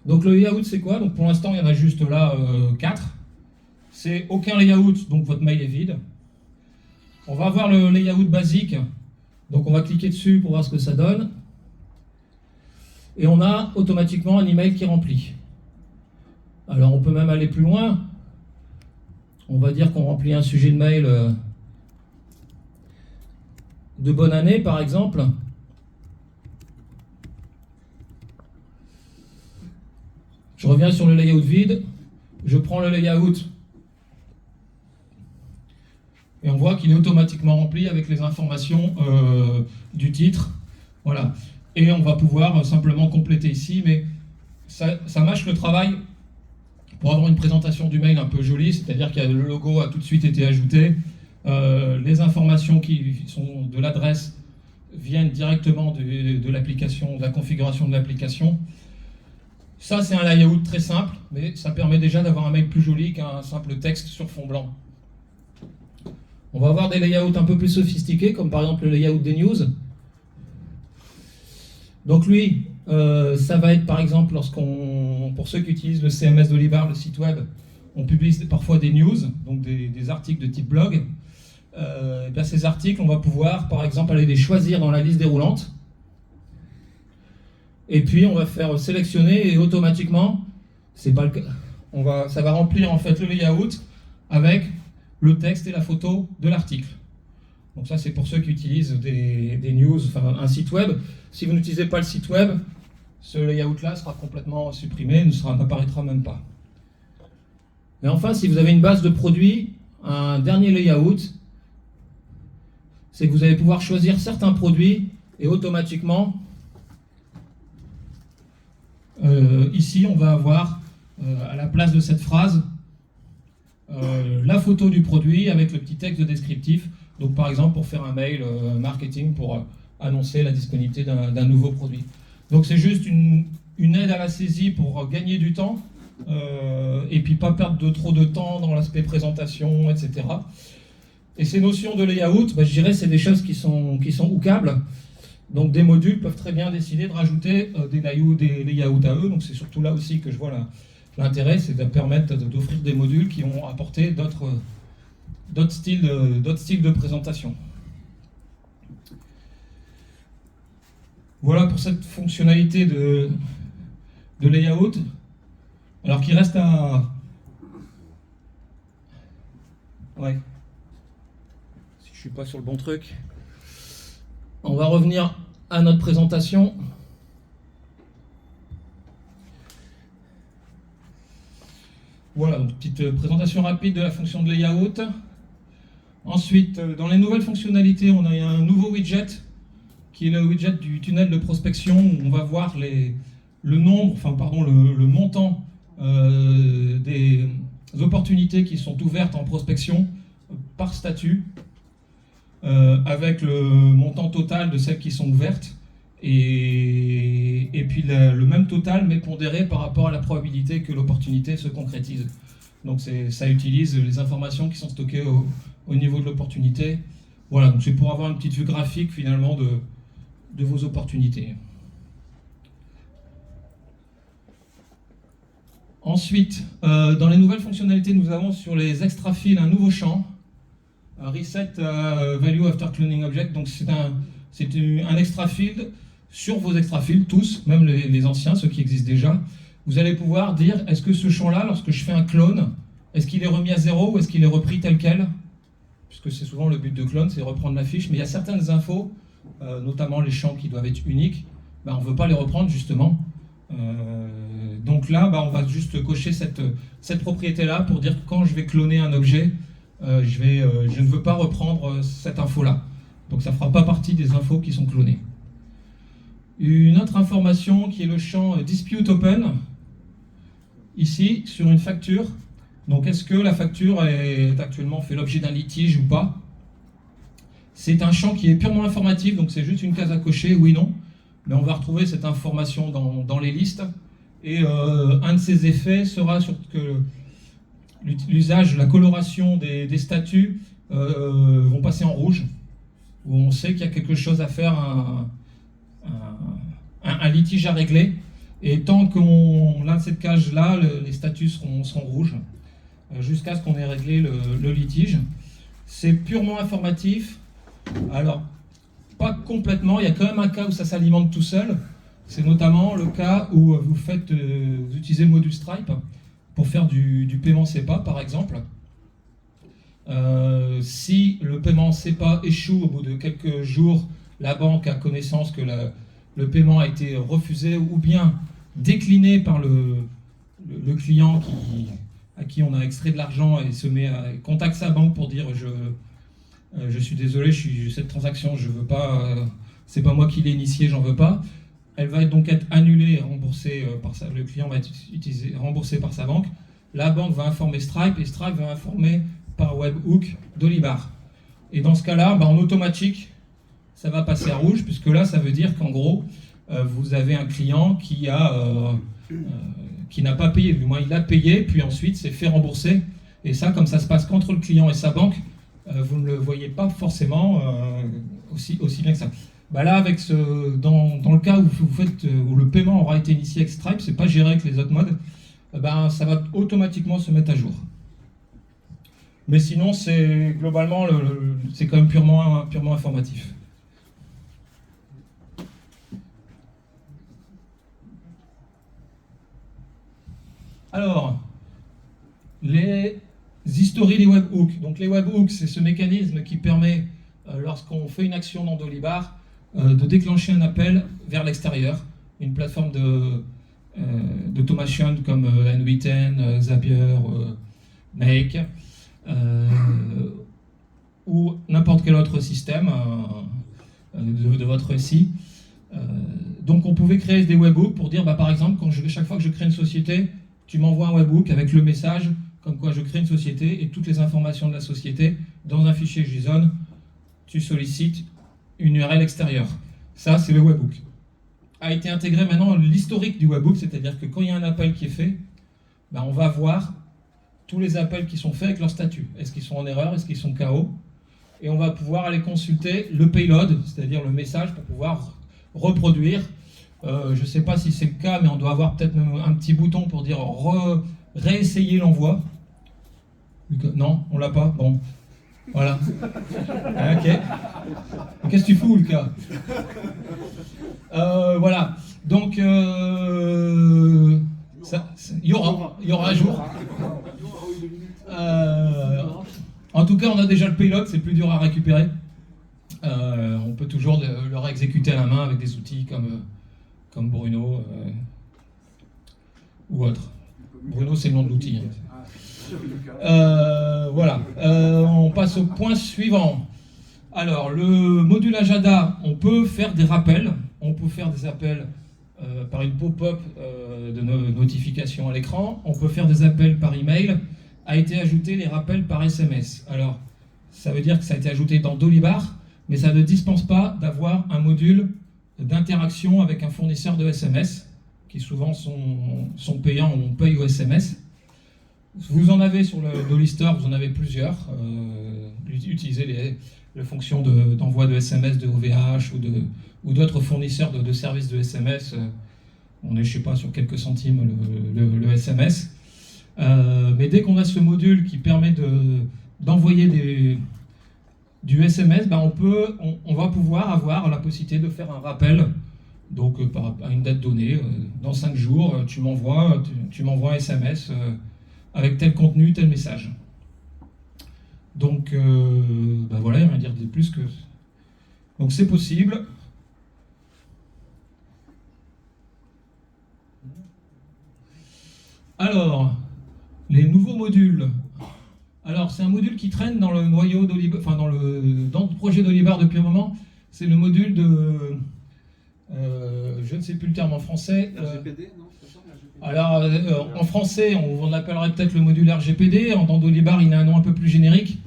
Donc le layout, c'est quoi? Donc pour l'instant, il y en a juste là 4. C'est aucun layout, donc votre mail est vide. On va avoir le layout basique. Donc on va cliquer dessus pour voir ce que ça donne. Et on a automatiquement un email qui remplit. Alors on peut même aller plus loin. On va dire qu'on remplit un sujet de mail de bonne année, par exemple. Je reviens sur le layout vide, je prends le layout et on voit qu'il est automatiquement rempli avec les informations du titre. Voilà. Et on va pouvoir simplement compléter ici, mais ça mâche le travail pour avoir une présentation du mail un peu jolie, c'est-à-dire que le logo a tout de suite été ajouté, les informations qui sont de l'adresse viennent directement de l'application, de la configuration de l'application. Ça, c'est un layout très simple, mais ça permet déjà d'avoir un mail plus joli qu'un simple texte sur fond blanc. On va avoir des layouts un peu plus sophistiqués, comme par exemple le layout des news. Donc lui, ça va être par exemple pour ceux qui utilisent le CMS d'Olibar, le site web, on publie parfois des news, donc des articles de type blog. Et bien ces articles, on va pouvoir par exemple aller les choisir dans la liste déroulante. Et puis on va faire sélectionner et automatiquement, c'est pas le cas, ça va remplir en fait le layout avec le texte et la photo de l'article. Donc ça c'est pour ceux qui utilisent des news, enfin un site web. Si vous n'utilisez pas le site web, ce layout-là sera complètement supprimé, n'apparaîtra même pas. Et enfin, si vous avez une base de produits, un dernier layout, c'est que vous allez pouvoir choisir certains produits et automatiquement, ici, on va avoir à la place de cette phrase la photo du produit avec le petit texte descriptif. Donc par exemple, pour faire un mail marketing pour annoncer la disponibilité d'un nouveau produit. Donc c'est juste une aide à la saisie pour gagner du temps et puis pas perdre trop de temps dans l'aspect présentation, etc. Et ces notions de layout, je dirais c'est des choses qui sont hookables. Donc des modules peuvent très bien décider de rajouter des layouts à eux. Donc c'est surtout là aussi que je vois l'intérêt, c'est de permettre d'offrir des modules qui vont apporter d'autres styles de présentation. Voilà pour cette fonctionnalité de layout. Alors qu'il reste à... Ouais. Si je suis pas sur le bon truc. On va revenir à notre présentation. Voilà, donc petite présentation rapide de la fonction de layout. Ensuite, dans les nouvelles fonctionnalités, on a un nouveau widget qui est le widget du tunnel de prospection où on va voir le montant des opportunités qui sont ouvertes en prospection par statut, avec le montant total de celles qui sont ouvertes et puis le même total mais pondéré par rapport à la probabilité que l'opportunité se concrétise. Donc ça utilise les informations qui sont stockées au niveau de l'opportunité. Voilà, donc c'est pour avoir une petite vue graphique finalement de vos opportunités. Ensuite, dans les nouvelles fonctionnalités, nous avons sur les extra fields un nouveau champ, Reset Value After Cloning Object. Donc c'est un extra field sur vos extra fields, tous, même les anciens, ceux qui existent déjà. Vous allez pouvoir dire, est-ce que ce champ-là, lorsque je fais un clone, est-ce qu'il est remis à 0 ou est-ce qu'il est repris tel quel? Puisque c'est souvent le but de clone, c'est reprendre la fiche, mais il y a certaines infos, notamment les champs qui doivent être uniques, on ne veut pas les reprendre justement. Donc là, on va juste cocher cette propriété-là pour dire que quand je vais cloner un objet, je ne veux pas reprendre cette info-là. Donc ça ne fera pas partie des infos qui sont clonées. Une autre information qui est le champ Dispute Open, ici, sur une facture. Donc est-ce que la facture est actuellement fait l'objet d'un litige ou pas? C'est un champ qui est purement informatif, donc c'est juste une case à cocher, oui, non. Mais on va retrouver cette information dans les listes. Et un de ces effets sera sur que l'usage, la coloration des statuts vont passer en rouge, où on sait qu'il y a quelque chose à faire, un litige à régler. Et tant qu'on a cette case-là, les statuts seront rouges, jusqu'à ce qu'on ait réglé le litige. C'est purement informatif. Alors, pas complètement, il y a quand même un cas où ça s'alimente tout seul. C'est notamment le cas où vous utilisez le module Stripe pour faire du paiement SEPA, par exemple. Si le paiement SEPA échoue au bout de quelques jours, la banque a connaissance que le paiement a été refusé ou bien décliné par le client à qui on a extrait de l'argent et contacte sa banque pour dire je suis désolé, cette transaction, je veux pas, c'est pas moi qui l'ai initiée, j'en veux pas. Elle va donc être annulée et remboursée le client va être remboursé par sa banque. La banque va informer Stripe et Stripe va informer par webhook d'Olibar. Et dans ce cas-là, en automatique, ça va passer à rouge, puisque là, ça veut dire qu'en gros, vous avez un client qui a qui n'a pas payé. Du moins, il a payé, puis ensuite s'est fait rembourser. Et ça, comme ça se passe qu'entre le client et sa banque, vous ne le voyez pas forcément aussi bien que ça. Bah là, dans le cas où le paiement aura été initié avec Stripe, c'est pas géré avec les autres modes, ça va automatiquement se mettre à jour. Mais sinon, c'est globalement, c'est quand même purement informatif. Alors, les histories des webhooks. Donc les webhooks, c'est ce mécanisme qui permet, lorsqu'on fait une action dans Dolibar, de déclencher un appel vers l'extérieur, une plateforme d'automation comme N8N, Zapier, Make, ou n'importe quel autre système de votre SI. Donc on pouvait créer des webhooks pour dire, par exemple, chaque fois que je crée une société, tu m'envoies un webhook avec le message comme quoi je crée une société et toutes les informations de la société dans un fichier JSON, tu sollicites une URL extérieure. Ça, c'est le webhook. A été intégré maintenant l'historique du webhook, c'est-à-dire que quand il y a un appel qui est fait, on va voir tous les appels qui sont faits avec leur statut. Est-ce qu'ils sont en erreur, est-ce qu'ils sont KO? Et on va pouvoir aller consulter le payload, c'est-à-dire le message, pour pouvoir reproduire. Je ne sais pas si c'est le cas, mais on doit avoir peut-être un petit bouton pour dire réessayer l'envoi. Non, on l'a pas. Bon, voilà. Ok. Qu'est-ce que tu fous, Lucas? Voilà. Donc, il y aura un jour. En tout cas, on a déjà le payload, c'est plus dur à récupérer. On peut toujours le réexécuter à la main avec des outils comme Bruno ou autre. Bruno, c'est le nom de l'outil. Voilà. On passe au point suivant. Alors, le module Agenda, on peut faire des rappels. On peut faire des appels par une pop-up de notification à l'écran. On peut faire des appels par email. A été ajouté les rappels par SMS. Alors, ça veut dire que ça a été ajouté dans Dolibar, mais ça ne dispense pas d'avoir un module d'interaction avec un fournisseur de SMS, qui souvent sont payants ou on paye au SMS. Vous en avez sur le Dolly Store, vous en avez plusieurs. Utilisez les fonctions d'envoi de SMS de OVH ou d'autres fournisseurs de services de SMS. On est, je sais pas, sur quelques centimes le SMS. Mais dès qu'on a ce module qui permet d'envoyer du SMS, on va pouvoir avoir la possibilité de faire un rappel, donc à une date donnée. Dans 5 jours, tu m'envoies un SMS avec tel contenu, tel message. Donc voilà, il n'y a rien à dire de plus que... Donc c'est possible. Alors, les nouveaux modules. Alors, c'est un module qui traîne dans le noyau Dolibar, enfin dans le projet Dolibar depuis un moment. C'est le module de... je ne sais plus le terme en français. RGPD, non? Alors, en français, on appellerait peut-être le module RGPD. Dans Dolibar, il a un nom un peu plus générique.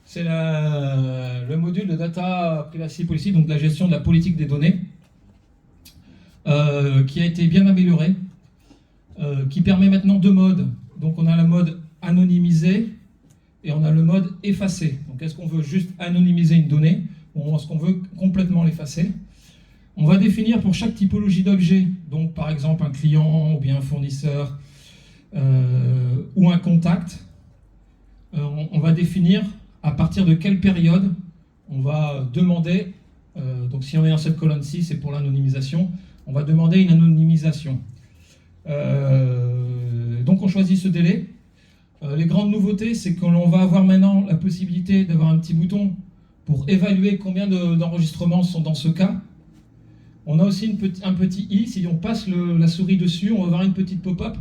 C'est le module de Data Privacy Policy, donc la gestion de la politique des données, qui a été bien amélioré, qui permet maintenant 2 modes. Donc, on a le mode anonymisé et on a le mode effacé. Donc, est-ce qu'on veut juste anonymiser une donnée ou est-ce qu'on veut complètement l'effacer? On va définir pour chaque typologie d'objet, donc par exemple un client ou bien un fournisseur ou un contact, on va définir à partir de quelle période on va demander, donc si on est en cette colonne-ci, c'est pour l'anonymisation, on va demander une anonymisation. Donc on choisit ce délai. Les grandes nouveautés, c'est que l'on va avoir maintenant la possibilité d'avoir un petit bouton pour évaluer combien d'enregistrements sont dans ce cas. On a aussi un petit i, si on passe la souris dessus, on va avoir une petite pop-up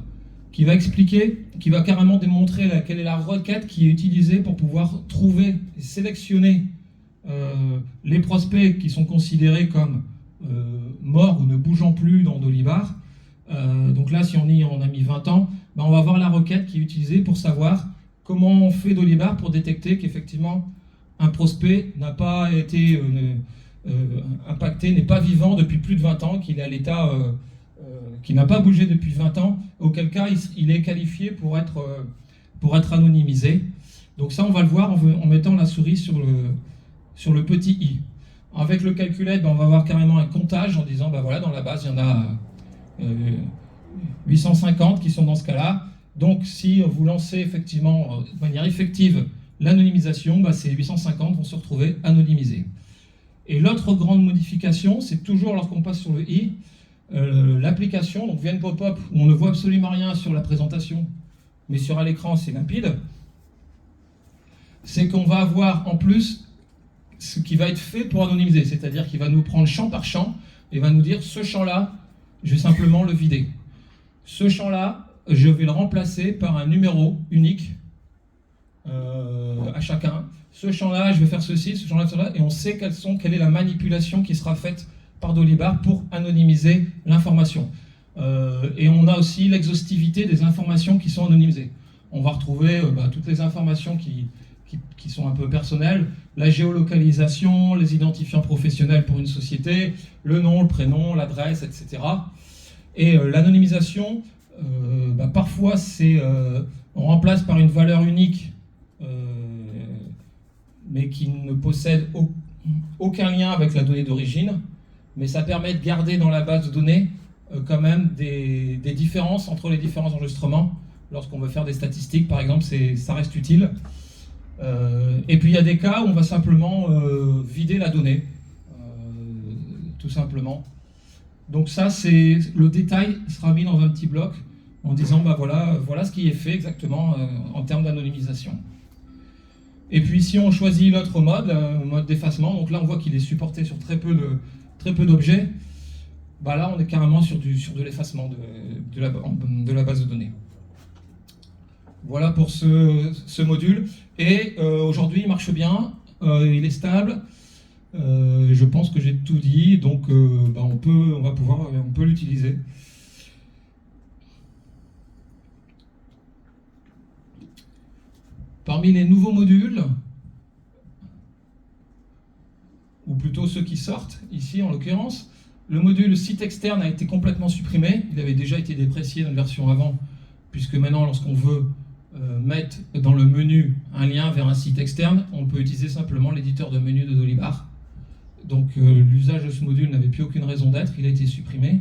qui va expliquer, qui va carrément démontrer quelle est la requête qui est utilisée pour pouvoir trouver et sélectionner les prospects qui sont considérés comme morts ou ne bougeant plus dans Dolibar. Donc là, si on a mis 20 ans, on va avoir la requête qui est utilisée pour savoir comment on fait Dolibar pour détecter qu'effectivement un prospect n'a pas été impacté, n'est pas vivant depuis plus de 20 ans, qu'il est à l'état qui n'a pas bougé depuis 20 ans, auquel cas il est qualifié pour être anonymisé. Donc ça, on va le voir en mettant la souris sur le petit i. Avec le calculette, on va avoir carrément un comptage en disant, voilà, dans la base, il y en a 850 qui sont dans ce cas-là. Donc si vous lancez effectivement, de manière effective, l'anonymisation, ces 850 vont se retrouver anonymisés. Et l'autre grande modification, c'est toujours lorsqu'on passe sur le i, l'application, donc via une pop-up où on ne voit absolument rien sur la présentation, mais sur l'écran c'est limpide, c'est qu'on va avoir en plus ce qui va être fait pour anonymiser, c'est-à-dire qu'il va nous prendre champ par champ et va nous dire ce champ-là, je vais simplement le vider. Ce champ-là, je vais le remplacer par un numéro unique à chacun. Ce champ-là, je vais faire ceci, ce champ-là, cela, et on sait quelle est la manipulation qui sera faite par Dolibar pour anonymiser l'information. Et on a aussi l'exhaustivité des informations qui sont anonymisées. On va retrouver toutes les informations qui sont un peu personnelles, la géolocalisation, les identifiants professionnels pour une société, le nom, le prénom, l'adresse, etc. Et l'anonymisation, parfois on remplace par une valeur unique, mais qui ne possède aucun lien avec la donnée d'origine, mais ça permet de garder dans la base de données quand même des différences entre les différents enregistrements. Lorsqu'on veut faire des statistiques, par exemple, ça reste utile. Et puis il y a des cas où on va simplement vider la donnée, tout simplement. Donc ça, le détail sera mis dans un petit bloc en disant voilà ce qui est fait exactement en termes d'anonymisation. Et puis ici on choisit l'autre mode d'effacement. Donc là on voit qu'il est supporté sur très peu d'objets. Là on est carrément sur de l'effacement de la base de données. Voilà pour ce module. Et aujourd'hui il marche bien, il est stable. Je pense que j'ai tout dit, donc on peut l'utiliser. Parmi les nouveaux modules, ou plutôt ceux qui sortent, ici en l'occurrence, le module site externe a été complètement supprimé. Il avait déjà été déprécié dans la version avant, puisque maintenant lorsqu'on veut mettre dans le menu un lien vers un site externe, on peut utiliser simplement l'éditeur de menu de Dolibar. Donc l'usage de ce module n'avait plus aucune raison d'être, il a été supprimé.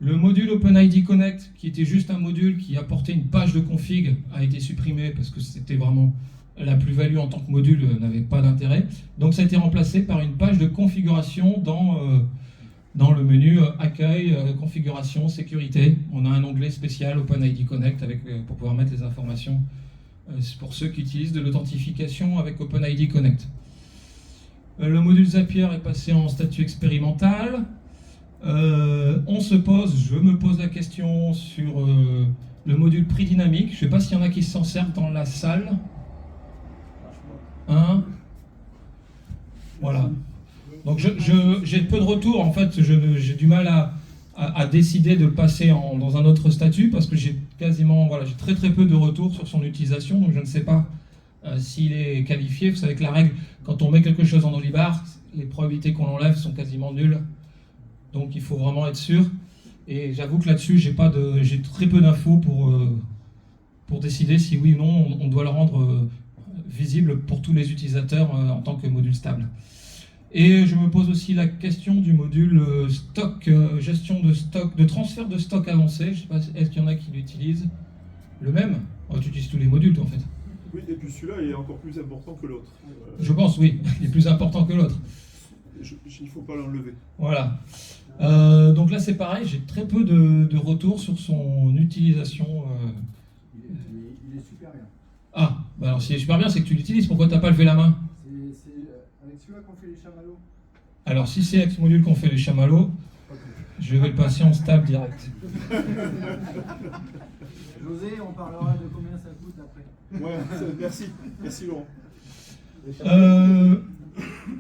Le module OpenID Connect, qui était juste un module qui apportait une page de config, a été supprimé parce que c'était vraiment la plus-value en tant que module n'avait pas d'intérêt. Donc ça a été remplacé par une page de configuration dans le menu accueil, configuration, sécurité. On a un onglet spécial OpenID Connect pour pouvoir mettre les informations pour ceux qui utilisent de l'authentification avec OpenID Connect. Le module Zapier est passé en statut expérimental. Je me pose la question sur le module prix dynamique. Je ne sais pas s'il y en a qui s'en servent dans la salle. Voilà. Donc j'ai peu de retours. En fait, j'ai du mal à décider de passer dans un autre statut parce que j'ai très peu de retours sur son utilisation. Donc je ne sais pas s'il est qualifié. Vous savez que la règle, quand on met quelque chose en Dolibar, les probabilités qu'on l'enlève sont quasiment nulles. Donc il faut vraiment être sûr. Et j'avoue que là-dessus, j'ai très peu d'infos pour décider si oui ou non on doit le rendre visible pour tous les utilisateurs en tant que module stable. Et je me pose aussi la question du module stock, gestion de stock, de transfert de stock avancé. Je ne sais pas, est-ce qu'il y en a qui l'utilisent? Le même? Tu utilises tous les modules, toi, en fait. Oui, et puis celui-là est encore plus important que l'autre. Je pense, oui, il est plus important que l'autre. Il ne faut pas l'enlever. Voilà. Donc là, c'est pareil, j'ai très peu de retours sur son utilisation. Il est super bien. Ah, alors s'il est super bien, c'est que tu l'utilises. Pourquoi tu n'as pas levé la main? C'est avec celui-là qu'on fait les chamallows. Alors si c'est avec ce module qu'on fait les chamallows, je vais le passer en stable direct. José, on parlera de combien ça coûte après. Ouais, merci Laurent.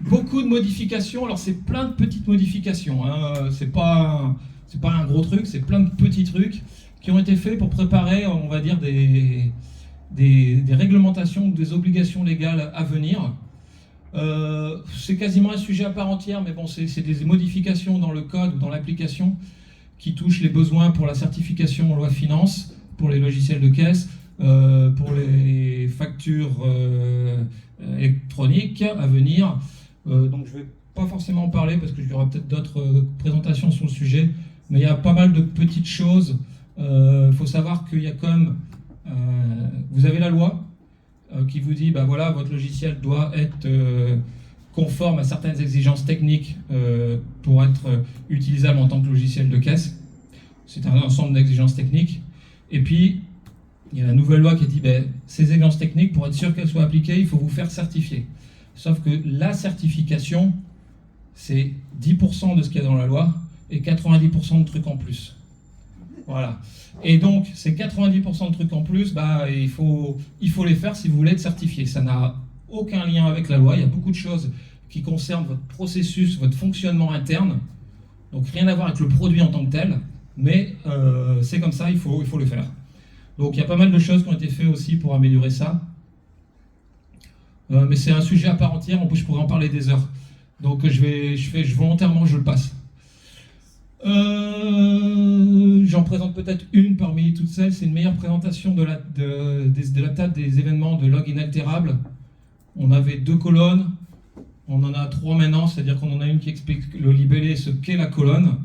Beaucoup de modifications, alors c'est plein de petites modifications, hein. C'est pas un gros truc, c'est plein de petits trucs qui ont été faits pour préparer, on va dire, des réglementations, des obligations légales à venir. C'est quasiment un sujet à part entière, mais bon, c'est des modifications dans le code ou dans l'application qui touche les besoins pour la certification en loi finance, pour les logiciels de caisse, pour les factures électroniques à venir. Donc je ne vais pas forcément en parler parce qu'il y aura peut-être d'autres présentations sur le sujet, mais il y a pas mal de petites choses. Faut savoir qu'il y a quand même, vous avez la loi qui vous dit, bah voilà, votre logiciel doit être conforme à certaines exigences techniques pour être utilisable en tant que logiciel de caisse. C'est un ensemble d'exigences techniques. Et puis, il y a la nouvelle loi qui dit, ben, ces exigences techniques, pour être sûr qu'elles soient appliquées, il faut vous faire certifier. Sauf que la certification, c'est 10% de ce qu'il y a dans la loi et 90% de trucs en plus. Voilà. Et donc, ces 90% de trucs en plus, bah, il faut les faire si vous voulez être certifié. Ça n'a aucun lien avec la loi. Il y a beaucoup de choses qui concernent votre processus, votre fonctionnement interne. Donc, rien à voir avec le produit en tant que tel. Mais c'est comme ça, il faut le faire. Donc, il y a pas mal de choses qui ont été faites aussi pour améliorer ça. Mais c'est un sujet à part entière. En plus, je pourrais en parler des heures. Donc, volontairement, je le passe. J'en présente peut-être une parmi toutes celles. C'est une meilleure présentation de la table des événements de log inaltérable. On avait 2 colonnes, on en a 3 maintenant, c'est-à-dire qu'on en a une qui explique le libellé, ce qu'est la colonne,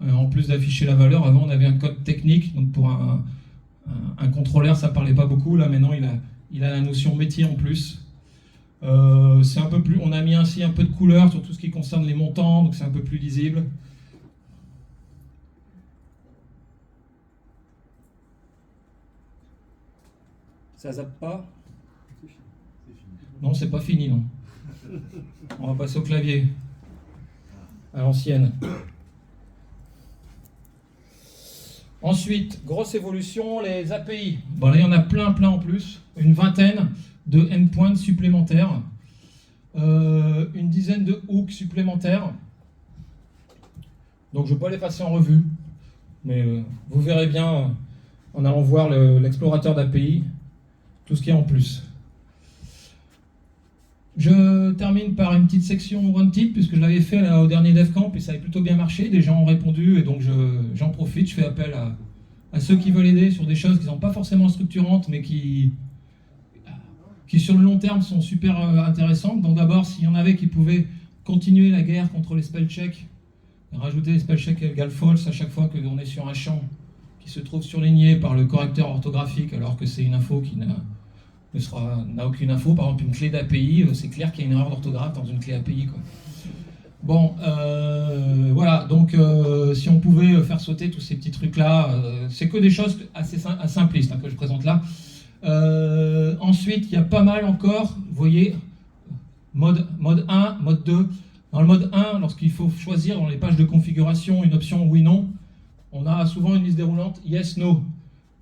en plus d'afficher la valeur. Avant, on avait un code technique, donc pour un contrôleur, ça parlait pas beaucoup. Là, maintenant, il a la notion métier en plus. C'est un peu plus, on a mis ainsi un peu de couleur sur tout ce qui concerne les montants, donc c'est un peu plus lisible. Ça zappe pas? Non, c'est pas fini, non. On va passer au clavier. À l'ancienne. Ensuite, grosse évolution, les API. Bon, là, il y en a plein en plus. Une vingtaine de endpoints supplémentaires. Une dizaine de hooks supplémentaires. Donc, je ne vais pas les passer en revue. Mais vous verrez bien, en allant voir l'explorateur d'API, tout ce qu'il y a en plus. Je termine par une petite section Wanted, puisque je l'avais fait au dernier DevCamp et ça avait plutôt bien marché. Des gens ont répondu et donc j'en profite. Je fais appel à ceux qui veulent aider sur des choses qui ne sont pas forcément structurantes, mais qui sur le long terme sont super intéressantes. Donc d'abord, s'il y en avait qui pouvaient continuer la guerre contre les spell checks, rajouter les spell checks égale false à chaque fois qu'on est sur un champ qui se trouve surligné par le correcteur orthographique alors que c'est une info qui n'a aucune info. Par exemple, une clé d'API, c'est clair qu'il y a une erreur d'orthographe dans une clé API, quoi. Bon, voilà, donc si on pouvait faire sauter tous ces petits trucs-là, c'est que des choses assez simplistes que je présente là. Ensuite, il y a pas mal encore, vous voyez, mode 1, mode 2. Dans le mode 1, lorsqu'il faut choisir dans les pages de configuration une option oui/non, on a souvent une liste déroulante yes/no.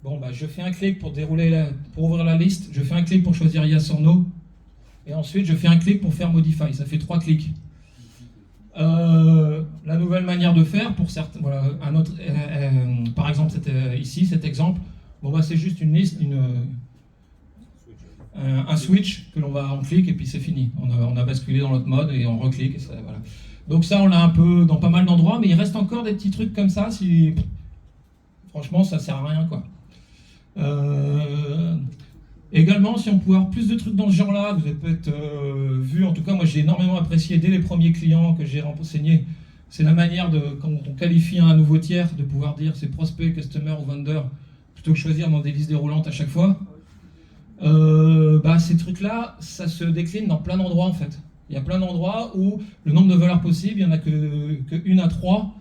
Bon, bah, je fais un clic pour ouvrir la liste, je fais un clic pour choisir yes or no, et ensuite je fais un clic pour faire modify, ça fait 3 clics. La nouvelle manière de faire, pour certains, voilà, un autre, par exemple ici, cet exemple, bon, bah, c'est juste une liste, un switch que on clique et puis c'est fini. On a basculé dans l'autre mode et on reclique. Et ça, voilà. Donc ça, on l'a un peu dans pas mal d'endroits, mais il reste encore des petits trucs comme ça. Franchement, ça sert à rien, quoi. Également, si on pouvait avoir plus de trucs dans ce genre-là, vous avez peut-être vu, en tout cas, moi j'ai énormément apprécié dès les premiers clients que j'ai renseignés, c'est la manière quand on qualifie un nouveau tiers, de pouvoir dire c'est prospect, customer ou vendor, plutôt que choisir dans des listes déroulantes à chaque fois. Ces trucs-là, ça se décline dans plein d'endroits en fait. Il y a plein d'endroits où le nombre de valeurs possibles, il n'y en a que 1 à 3.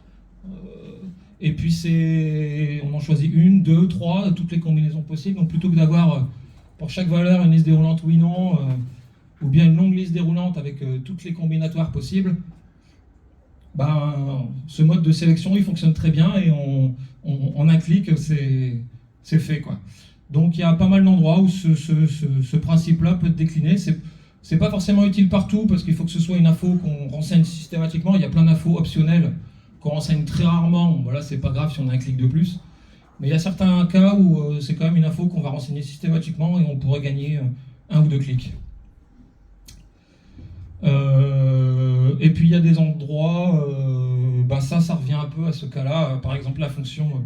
Et puis on en choisit 1, 2, 3, toutes les combinaisons possibles. Donc plutôt que d'avoir pour chaque valeur une liste déroulante oui/non, ou bien une longue liste déroulante avec toutes les combinatoires possibles, ce mode de sélection il fonctionne très bien et en un clic c'est fait, quoi. Donc il y a pas mal d'endroits où ce principe-là peut être décliné. C'est pas forcément utile partout parce qu'il faut que ce soit une info qu'on renseigne systématiquement. Il y a plein d'infos optionnelles qu'on renseigne très rarement. Bon, voilà, c'est pas grave si on a un clic de plus. Mais il y a certains cas où c'est quand même une info qu'on va renseigner systématiquement et on pourrait gagner 1 ou 2 clics. Et puis il y a des endroits, ça revient un peu à ce cas-là. Par exemple, la fonction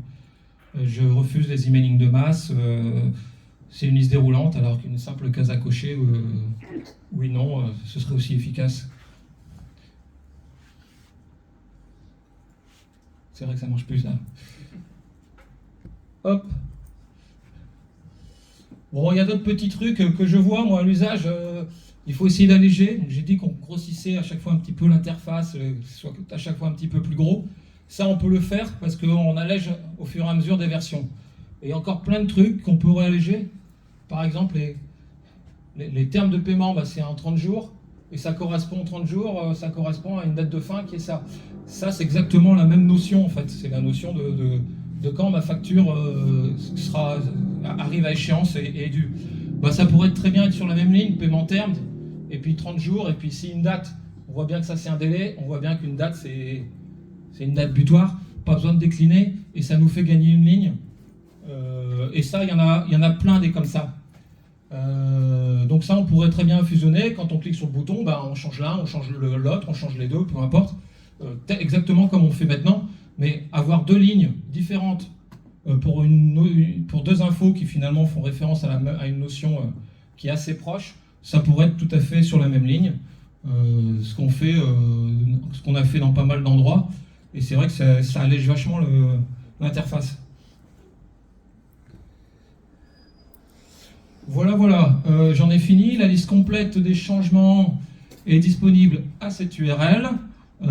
je refuse les emailing de masse, c'est une liste déroulante, alors qu'une simple case à cocher, oui, non, ce serait aussi efficace. C'est vrai que ça marche plus, là. Hop. Bon, il y a d'autres petits trucs que je vois, moi, à l'usage. Il faut essayer d'alléger. J'ai dit qu'on grossissait à chaque fois un petit peu l'interface, soit à chaque fois un petit peu plus gros. Ça, on peut le faire parce qu'on allège au fur et à mesure des versions. Et il y a encore plein de trucs qu'on peut réalléger. Par exemple, les termes de paiement, bah, c'est en 30 jours. Et ça correspond 30 jours, ça correspond à une date de fin qui est ça. Ça, c'est exactement la même notion, en fait. C'est la notion de quand ma facture arrive à échéance et est due. Bah, ça pourrait très bien être sur la même ligne, paiement terme, et puis 30 jours, et puis si une date, on voit bien que ça c'est un délai, on voit bien qu'une date c'est une date butoir, pas besoin de décliner, et ça nous fait gagner une ligne. Et ça, il y en a plein des comme ça. Donc ça, on pourrait très bien fusionner. Quand on clique sur le bouton, bah, on change l'un, on change l'autre, on change les deux, peu importe. Exactement comme on fait maintenant, mais avoir deux lignes différentes pour deux infos qui finalement font référence à une notion qui est assez proche, ça pourrait être tout à fait sur la même ligne. Ce qu'on a fait dans pas mal d'endroits, et c'est vrai que ça allège vachement l'interface. Voilà, j'en ai fini. La liste complète des changements est disponible à cette URL.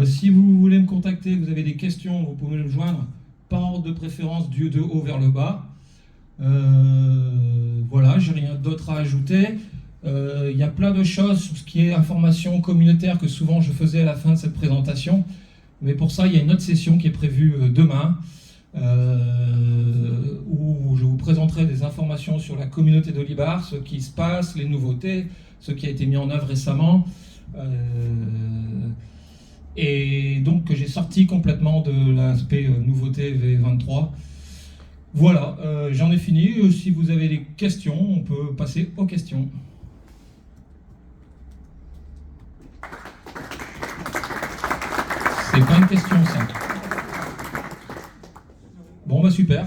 Si vous voulez me contacter, vous avez des questions, vous pouvez me joindre par ordre de préférence du de haut vers le bas. Voilà, j'ai rien d'autre à ajouter. Il y a plein de choses sur ce qui est information communautaire que souvent je faisais à la fin de cette présentation. Mais pour ça, il y a une autre session qui est prévue demain, où je vous présenterai des informations sur la communauté d'Olibar, ce qui se passe, les nouveautés, ce qui a été mis en œuvre récemment. Et donc que j'ai sorti complètement de l'aspect nouveauté V23. Voilà, j'en ai fini. Si vous avez des questions, on peut passer aux questions. C'est pas une question, ça. Bon, bah super.